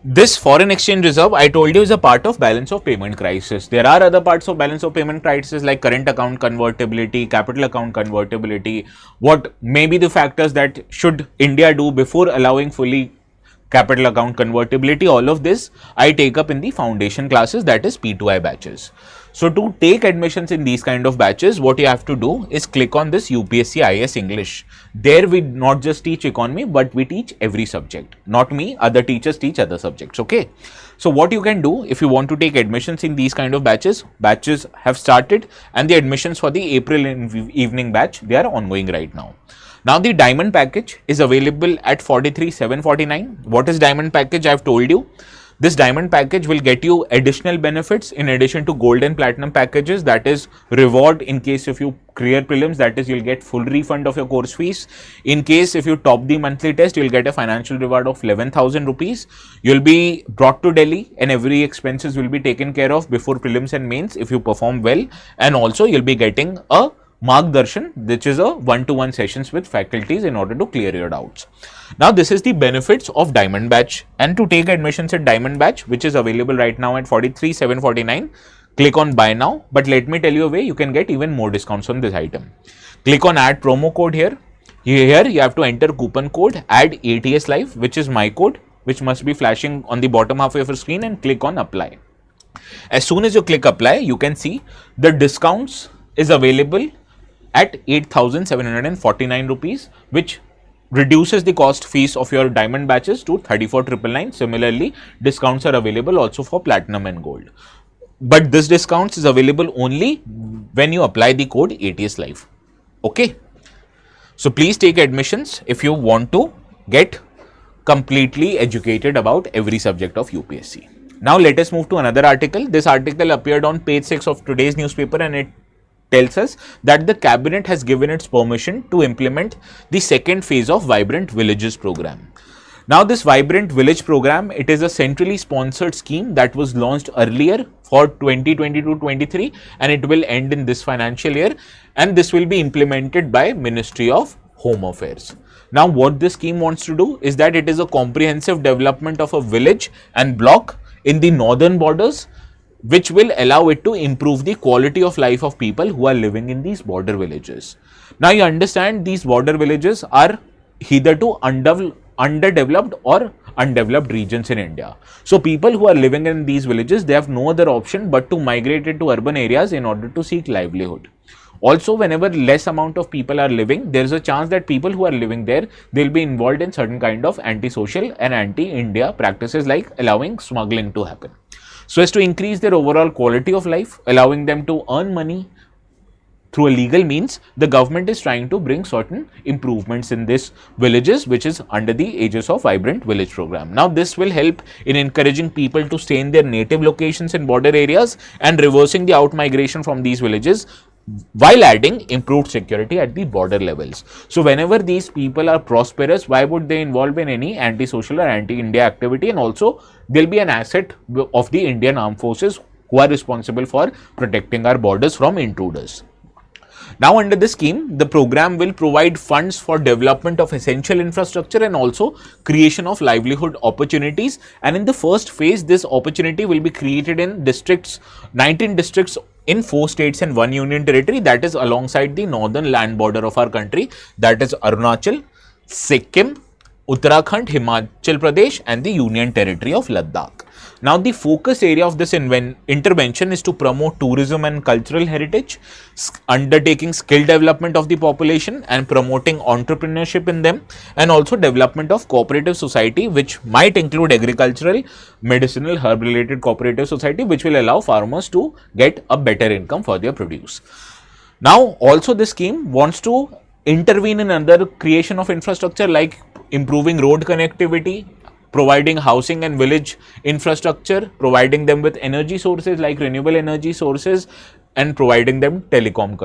this foreign exchange reserve, I told you, is a part of balance of payment crisis. There are other parts of balance of payment crisis like current account convertibility, capital account convertibility. What may be the factors that should India do before allowing fully capital account convertibility? All of this I take up in the foundation classes, that is P2I batches. So, to take admissions in these kind of batches, what you have to do is click on this UPSC IS English. There we not just teach economy, but we teach every subject. Not me, other teachers teach other subjects, okay? So, what you can do if you want to take admissions in these kind of batches have started and the admissions for the April evening batch, they are ongoing right now. Now, the diamond package is available at 43,749. What is diamond package? I have told you. This diamond package will get you additional benefits in addition to gold and platinum packages, that is reward in case if you clear prelims, that is you'll get full refund of your course fees. In case if you top the monthly test, you'll get a financial reward of 11,000 rupees. You'll be brought to Delhi and every expenses will be taken care of before prelims and mains if you perform well, and also you'll be getting a Margdarshan, which is a one-to-one sessions with faculties in order to clear your doubts. Now, this is the benefits of diamond batch, and to take admissions in diamond batch, which is available right now at 43,749, click on buy now. But let me tell you a way you can get even more discounts on this item. Click on add promo code here. Here you have to enter coupon code add ATS live, which is my code, which must be flashing on the bottom half of your screen, and click on apply. As soon as you click apply, you can see the discounts is available at 8,749 rupees, which reduces the cost fees of your diamond batches to 34,999. Similarly, discounts are available also for platinum and gold. But this discounts is available only when you apply the code ATS live. Okay. So, please take admissions if you want to get completely educated about every subject of UPSC. Now, let us move to another article. This article appeared on page 6 of today's newspaper, and it tells us that the cabinet has given its permission to implement the second phase of Vibrant Villages program. Now this Vibrant Village program, it is a centrally sponsored scheme that was launched earlier for 2022-23 and it will end in this financial year, and this will be implemented by Ministry of Home Affairs. Now what this scheme wants to do is that it is a comprehensive development of a village and block in the northern borders, which will allow it to improve the quality of life of people who are living in these border villages. Now you understand these border villages are hitherto underdeveloped or undeveloped regions in India. So people who are living in these villages, they have no other option but to migrate into urban areas in order to seek livelihood. Also, whenever less amount of people are living, there is a chance that people who are living there, they'll be involved in certain kind of anti-social and anti-India practices like allowing smuggling to happen. So as to increase their overall quality of life, allowing them to earn money through a legal means, the government is trying to bring certain improvements in these villages, which is under the aegis of Vibrant Village program. Now this will help in encouraging people to stay in their native locations in border areas and reversing the out-migration from these villages, while adding improved security at the border levels. So whenever these people are prosperous, why would they involve in any anti-social or anti-India activity? And also they'll be an asset of the Indian armed forces who are responsible for protecting our borders from intruders. Now under this scheme, the program will provide funds for development of essential infrastructure and also creation of livelihood opportunities. And in the first phase, this opportunity will be created in districts, 19 districts in 4 states and 1 union territory, that is alongside the northern land border of our country, that is Arunachal, Sikkim, Uttarakhand, Himachal Pradesh and the union territory of Ladakh. Now the focus area of this intervention is to promote tourism and cultural heritage, undertaking skill development of the population and promoting entrepreneurship in them, and also development of cooperative society, which might include agricultural, medicinal, herb related cooperative society, which will allow farmers to get a better income for their produce. Now also this scheme wants to intervene in other creation of infrastructure like improving road connectivity, providing housing and village infrastructure, providing them with energy sources like renewable energy sources, and providing them telecom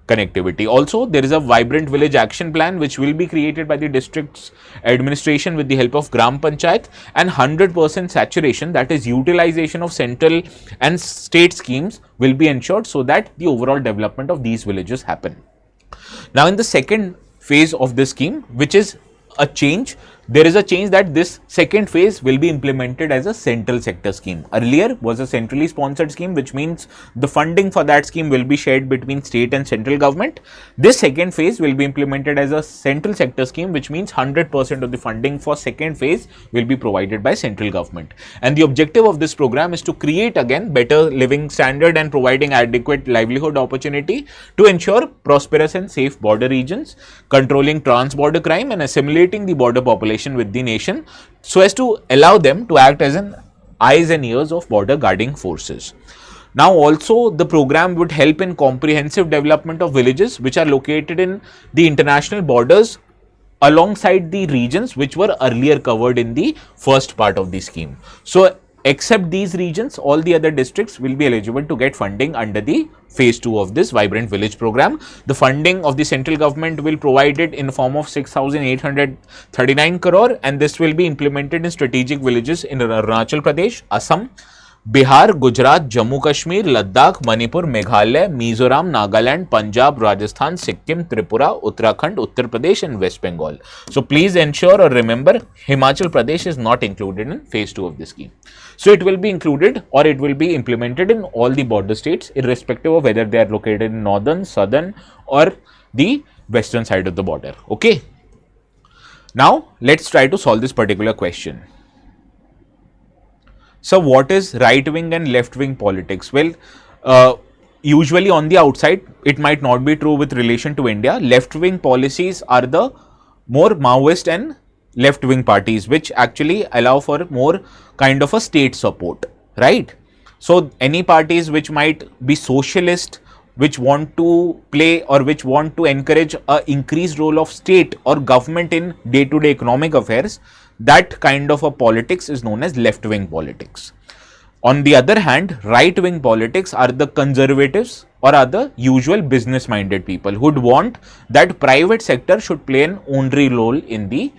connectivity. Also, there is a Vibrant Village Action Plan which will be created by the district's administration with the help of Gram Panchayat, and 100% saturation, that is utilization of central and state schemes, will be ensured so that the overall development of these villages happen. Now, in the second phase of this scheme, which is a change, there is a change that this second phase will be implemented as a central sector scheme. Earlier was a centrally sponsored scheme, which means the funding for that scheme will be shared between state and central government. This second phase will be implemented as a central sector scheme, which means 100% of the funding for second phase will be provided by central government. And the objective of this program is to create again better living standard and providing adequate livelihood opportunity to ensure prosperous and safe border regions, controlling trans-border crime and assimilating the border population with the nation, so as to allow them to act as an eyes and ears of border guarding forces. Now also the program would help in comprehensive development of villages which are located in the international borders alongside the regions which were earlier covered in the first part of the scheme. So except these regions, all the other districts will be eligible to get funding under the phase 2 of this Vibrant Village program. The funding of the central government will provide it in the form of 6,839 crore, and this will be implemented in strategic villages in Arunachal Pradesh, Assam, Bihar, Gujarat, Jammu Kashmir, Ladakh, Manipur, Meghalaya, Mizoram, Nagaland, Punjab, Rajasthan, Sikkim, Tripura, Uttarakhand, Uttar Pradesh and West Bengal. So please ensure or remember, Himachal Pradesh is not included in phase 2 of the scheme. So it will be included or it will be implemented in all the border states, irrespective of whether they are located in northern, southern or the western side of the border. Okay. Now let's try to solve this particular question. So what is right wing and left wing politics? Well, usually on the outside, it might not be true with relation to India. Left wing policies are the more Maoist and left wing parties, which actually allow for more kind of a state support, right? So any parties which might be socialist, which want to play or which want to encourage a increased role of state or government in day-to-day economic affairs, that kind of a politics is known as left-wing politics. On the other hand, right-wing politics are the conservatives or are the usual business minded people who would want that private sector should play an only role in the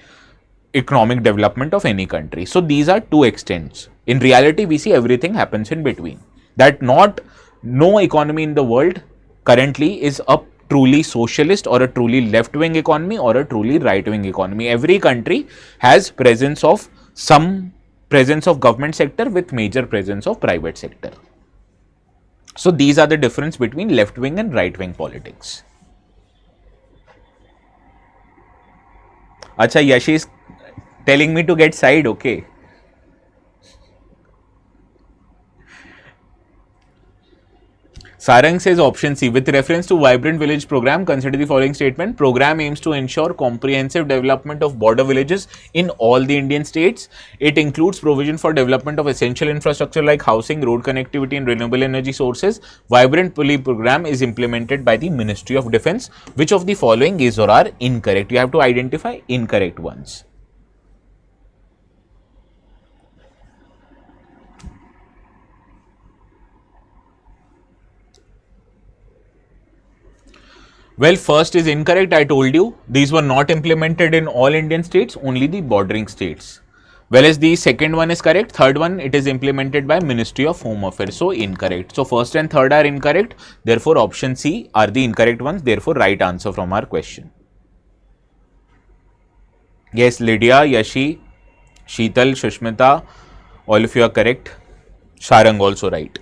economic development of any country. So these are two extents. In reality, we see everything happens in between. That not no economy in the world currently is a truly socialist or a truly left-wing economy or a truly right-wing economy. Every country has presence of some presence of government sector with major presence of private sector. So these are the difference between left-wing and right-wing politics. Acha, Yashi is telling me to get side, okay. Sarang says option C. With reference to Vibrant Village Program, consider the following statement. Program aims to ensure comprehensive development of border villages in all the Indian states. It includes provision for development of essential infrastructure like housing, road connectivity and renewable energy sources. Vibrant Village Program is implemented by the Ministry of Defence. Which of the following is or are incorrect? You have to identify incorrect ones. Well, first is incorrect. I told you these were not implemented in all Indian states, only the bordering states. Whereas the second one is correct. Third one, it is implemented by Ministry of Home Affairs. So incorrect. So first and third are incorrect. Therefore, option C are the incorrect ones. Therefore, right answer from our question. Yes, Lydia, Yashi, Sheetal, Shushmita, all of you are correct. Sharang also right.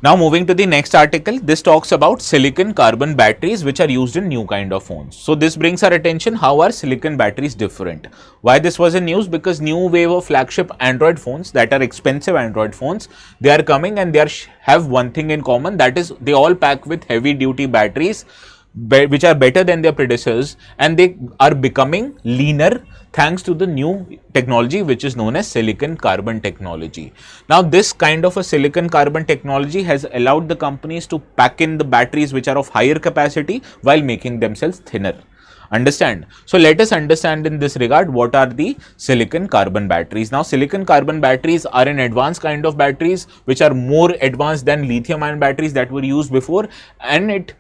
Now moving to the next article, this talks about silicon carbon batteries which are used in new kind of phones. So this brings our attention, how are silicon batteries different? Why this was in news? Because new wave of flagship Android phones, that are expensive Android phones, they are coming and they have one thing in common, that is they all pack with heavy duty batteries which are better than their predecessors, and they are becoming leaner thanks to the new technology which is known as silicon carbon technology. Now this kind of a silicon carbon technology has allowed the companies to pack in the batteries which are of higher capacity while making themselves thinner. Understand? So let us understand in this regard what are the silicon carbon batteries. Now silicon carbon batteries are an advanced kind of batteries which are more advanced than lithium ion batteries that were used before, and it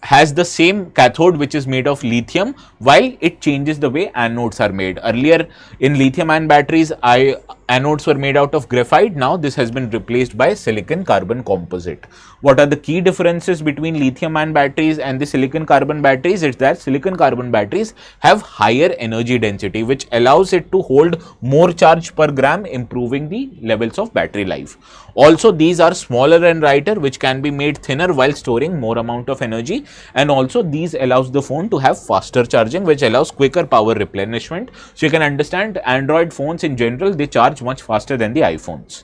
has the same cathode which is made of lithium, while it changes the way anodes are made. Earlier in lithium ion batteries, anodes were made out of graphite. Now this has been replaced by silicon carbon composite. What are the key differences between lithium ion batteries and the silicon carbon batteries? It's that silicon carbon batteries have higher energy density which allows it to hold more charge per gram, improving the levels of battery life. Also these are smaller and lighter which can be made thinner while storing more amount of energy, and also these allows the phone to have faster charging which allows quicker power replenishment. So you can understand Android phones in general, they charge much faster than the iPhones.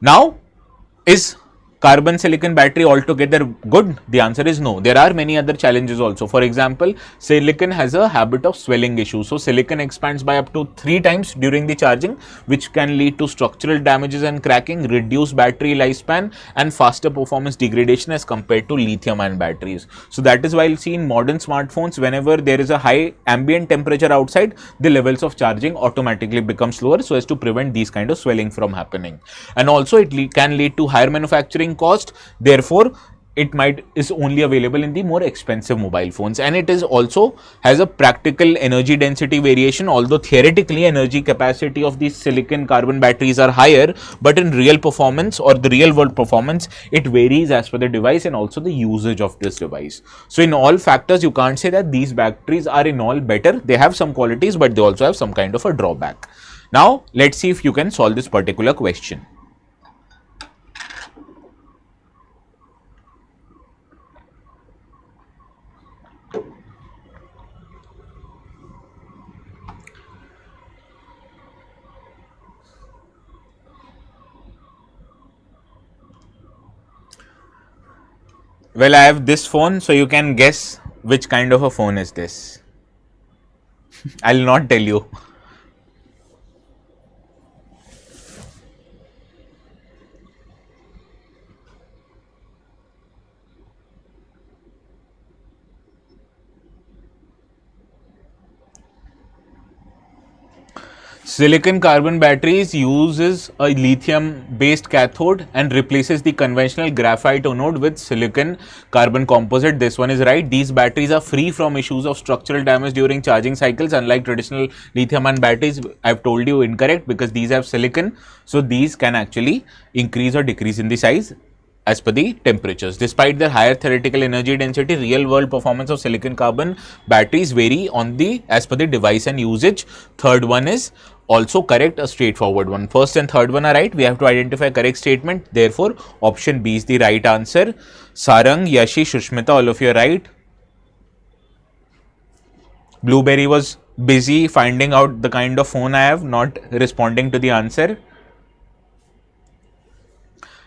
Now, is carbon silicon battery altogether good? The answer is no. There are many other challenges also. For example, silicon has a habit of swelling issue. So silicon expands by up to 3 times during the charging, which can lead to structural damages and cracking, reduced battery lifespan and faster performance degradation as compared to lithium ion batteries. So that is why you'll see in modern smartphones, whenever there is a high ambient temperature outside, the levels of charging automatically become slower so as to prevent these kind of swelling from happening. And also it can lead to higher manufacturing cost. Therefore it is only available in the more expensive mobile phones, and it is also has a practical energy density variation. Although theoretically energy capacity of these silicon carbon batteries are higher, but in real performance or the real world performance, it varies as per the device and also the usage of this device. So in all factors, you can't say that these batteries are in all better. They have some qualities, but they also have some kind of a drawback. Now let's see if you can solve this particular question. Well, I have this phone, so you can guess which kind of a phone is this. I'll not tell you. Silicon carbon batteries uses a lithium based cathode and replaces the conventional graphite anode with silicon carbon composite. This one is right. These batteries are free from issues of structural damage during charging cycles, unlike traditional lithium ion batteries. I've told you incorrect because these have silicon, so these can actually increase or decrease in the size as per the temperatures. Despite their higher theoretical energy density, real world performance of silicon carbon batteries vary on the as per the device and usage. Third one is also correct, a straightforward one. First and third one are right. We have to identify correct statement. Therefore, option B is the right answer. Sarang, Yashi, Shushmita, all of you are right. Blueberry was busy finding out the kind of phone I have, not responding to the answer.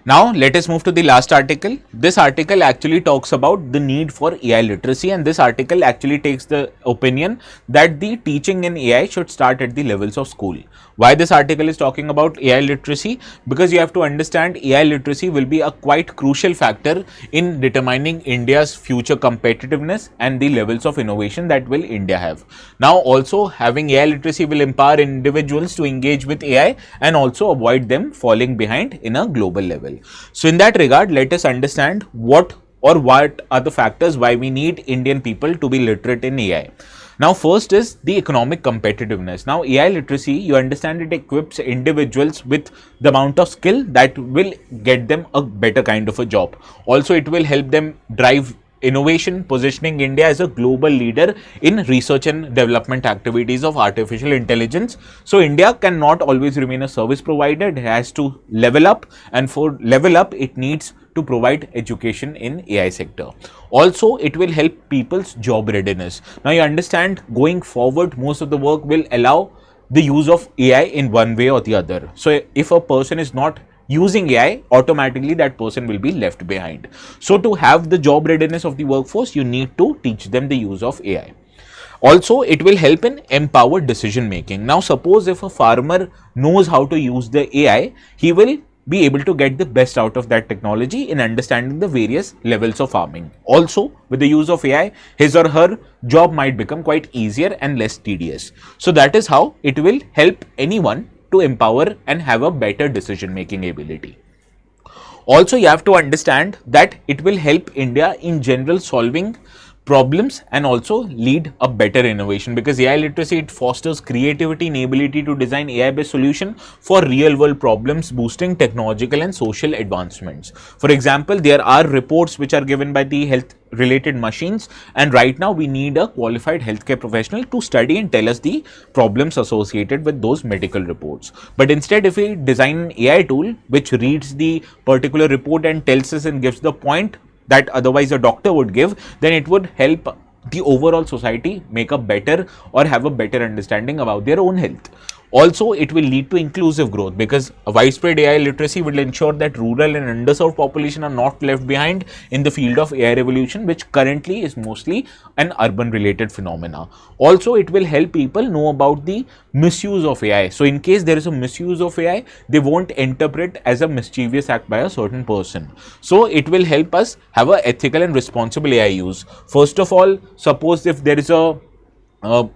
Now, let us move to the last article. This article actually talks about the need for AI literacy, and this article actually takes the opinion that the teaching in AI should start at the levels of school. Why this article is talking about AI literacy? Because you have to understand AI literacy will be a quite crucial factor in determining India's future competitiveness and the levels of innovation that will India have. Now, also having AI literacy will empower individuals to engage with AI and also avoid them falling behind in a global level. So in that regard, let us understand what are the factors why we need Indian people to be literate in AI. Now, first is the economic competitiveness. Now, AI literacy, you understand, it equips individuals with the amount of skill that will get them a better kind of a job. Also, it will help them drive innovation, positioning India as a global leader in research and development activities of artificial intelligence. So India cannot always remain a service provider. It has to level up, and for level up, it needs to provide education in AI sector. Also, it will help people's job readiness. Now, you understand, going forward, most of the work will allow the use of AI in one way or the other. So if a person is not using AI, automatically that person will be left behind. So to have the job readiness of the workforce, you need to teach them the use of AI. Also, it will help in empowered decision making. Now, suppose if a farmer knows how to use the AI, he will be able to get the best out of that technology in understanding the various levels of farming. Also, with the use of AI, his or her job might become quite easier and less tedious. So that is how it will help anyone to empower and have a better decision making ability. Also, you have to understand that it will help India in general solving problems and also lead a better innovation, because AI literacy, it fosters creativity and ability to design AI based solution for real world problems, boosting technological and social advancements. For example, there are reports which are given by the health related machines, and right now we need a qualified healthcare professional to study and tell us the problems associated with those medical reports. But instead, if we design an AI tool which reads the particular report and tells us and gives the point that otherwise a doctor would give, then it would help the overall society make a better or have a better understanding about their own health. Also, it will lead to inclusive growth, because a widespread AI literacy will ensure that rural and underserved population are not left behind in the field of AI revolution, which currently is mostly an urban related phenomena. Also, it will help people know about the misuse of AI. So in case there is a misuse of AI, they won't interpret as a mischievous act by a certain person. So it will help us have a ethical and responsible AI use. First of all, suppose if there is a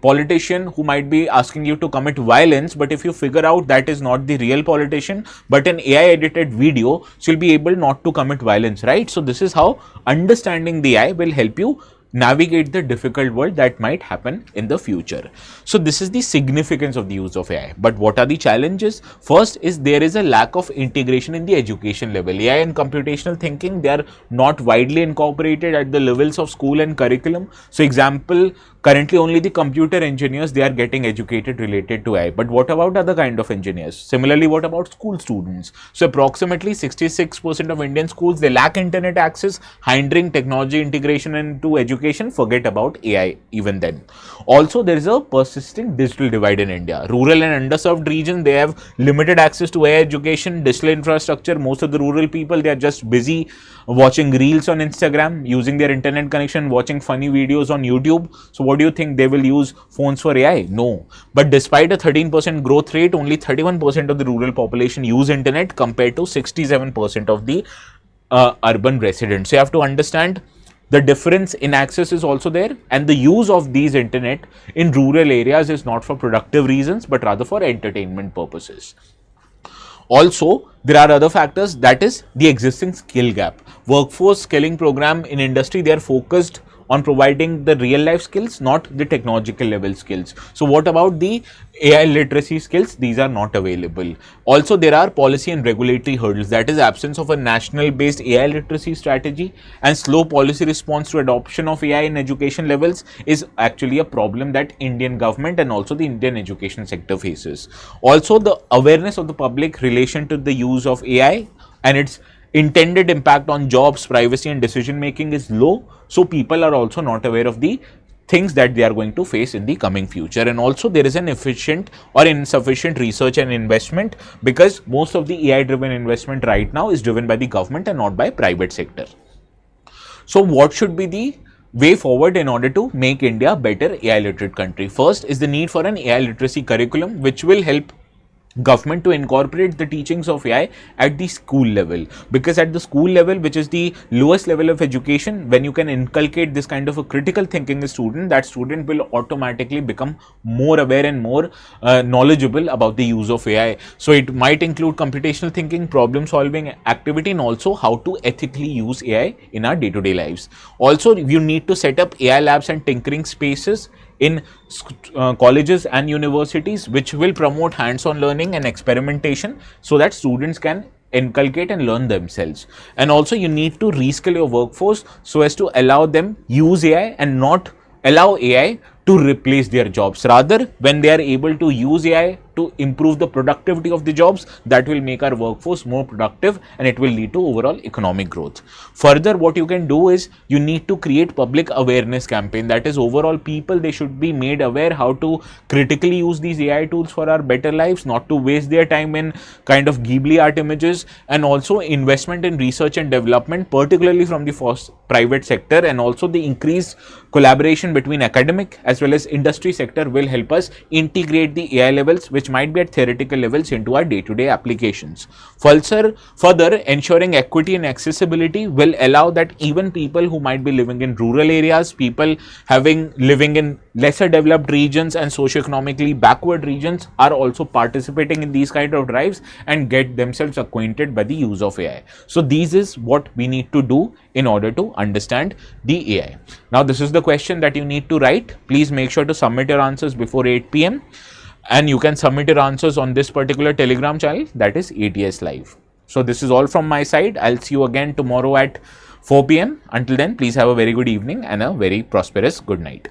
politician who might be asking you to commit violence, but if you figure out that is not the real politician but an AI edited video, so you'll be able not to commit violence, right? So this is how understanding the AI will help you navigate the difficult world that might happen in the future. So this is the significance of the use of AI. But what are the challenges? First is there is a lack of integration in the education level. AI and computational thinking, they are not widely incorporated at the levels of school and curriculum. So example, currently only the computer engineers, they are getting educated related to AI. But what about other kind of engineers? Similarly, what about school students? So approximately 66% of Indian schools, they lack internet access, hindering technology integration into education. Forget about AI even then. Also, there is a persisting digital divide in India. Rural and underserved regions, they have limited access to AI education, digital infrastructure. Most of the rural people, they are just busy watching reels on Instagram, using their internet connection, watching funny videos on YouTube. So what do you think, they will use phones for AI? No. But despite a 13% growth rate, only 31% of the rural population use internet compared to 67% of the urban residents. So you have to understand, The difference in access is also there, and the use of these internet in rural areas is not for productive reasons but rather for entertainment purposes. Also, there are other factors, that is the existing skill gap. Workforce skilling program in industry, they are focused on providing the real life skills, not the technological level skills. So what about the AI literacy skills? These are not available. Also, there are policy and regulatory hurdles, that is absence of a national based AI literacy strategy and slow policy response to adoption of AI in education levels is actually a problem that Indian government and also the Indian education sector faces. Also, the awareness of the public relation to the use of AI and its intended impact on jobs, privacy and decision making is low. So people are also not aware of the things that they are going to face in the coming future. And also there is an efficient or insufficient research and investment, because most of the AI driven investment right now is driven by the government and not by private sector. So what should be the way forward in order to make India a better AI literate country? First is the need for an AI literacy curriculum which will help government to incorporate the teachings of AI at the school level, because at the school level, which is the lowest level of education, when you can inculcate this kind of a critical thinking in a student, that student will automatically become more aware and more knowledgeable about the use of AI. So it might include computational thinking, problem solving activity, and also how to ethically use AI in our day-to-day lives. Also, you need to set up AI labs and tinkering spaces in colleges and universities, which will promote hands-on learning and experimentation so that students can inculcate and learn themselves. And also you need to reskill your workforce so as to allow them use AI and not allow AI to replace their jobs. Rather, when they are able to use AI to improve the productivity of the jobs, that will make our workforce more productive and it will lead to overall economic growth. Further, what you can do is you need to create public awareness campaign, that is overall people, they should be made aware how to critically use these AI tools for our better lives, not to waste their time in kind of ghibli art images. And also investment in research and development, particularly from the private sector, and also the increased collaboration between academic as well as industry sector will help us integrate the AI levels which might be at theoretical levels into our day-to-day applications. Further, ensuring equity and accessibility will allow that even people who might be living in rural areas, people living in lesser developed regions and socioeconomically backward regions are also participating in these kind of drives and get themselves acquainted by the use of AI. So this is what we need to do in order to understand the AI. Now this is the question that you need to write. Please make sure to submit your answers before 8 p.m. and you can submit your answers on this particular Telegram channel, that is ATS Live. So this is all from my side. I'll see you again tomorrow at 4 p.m. Until then, please have a very good evening and a very prosperous good night.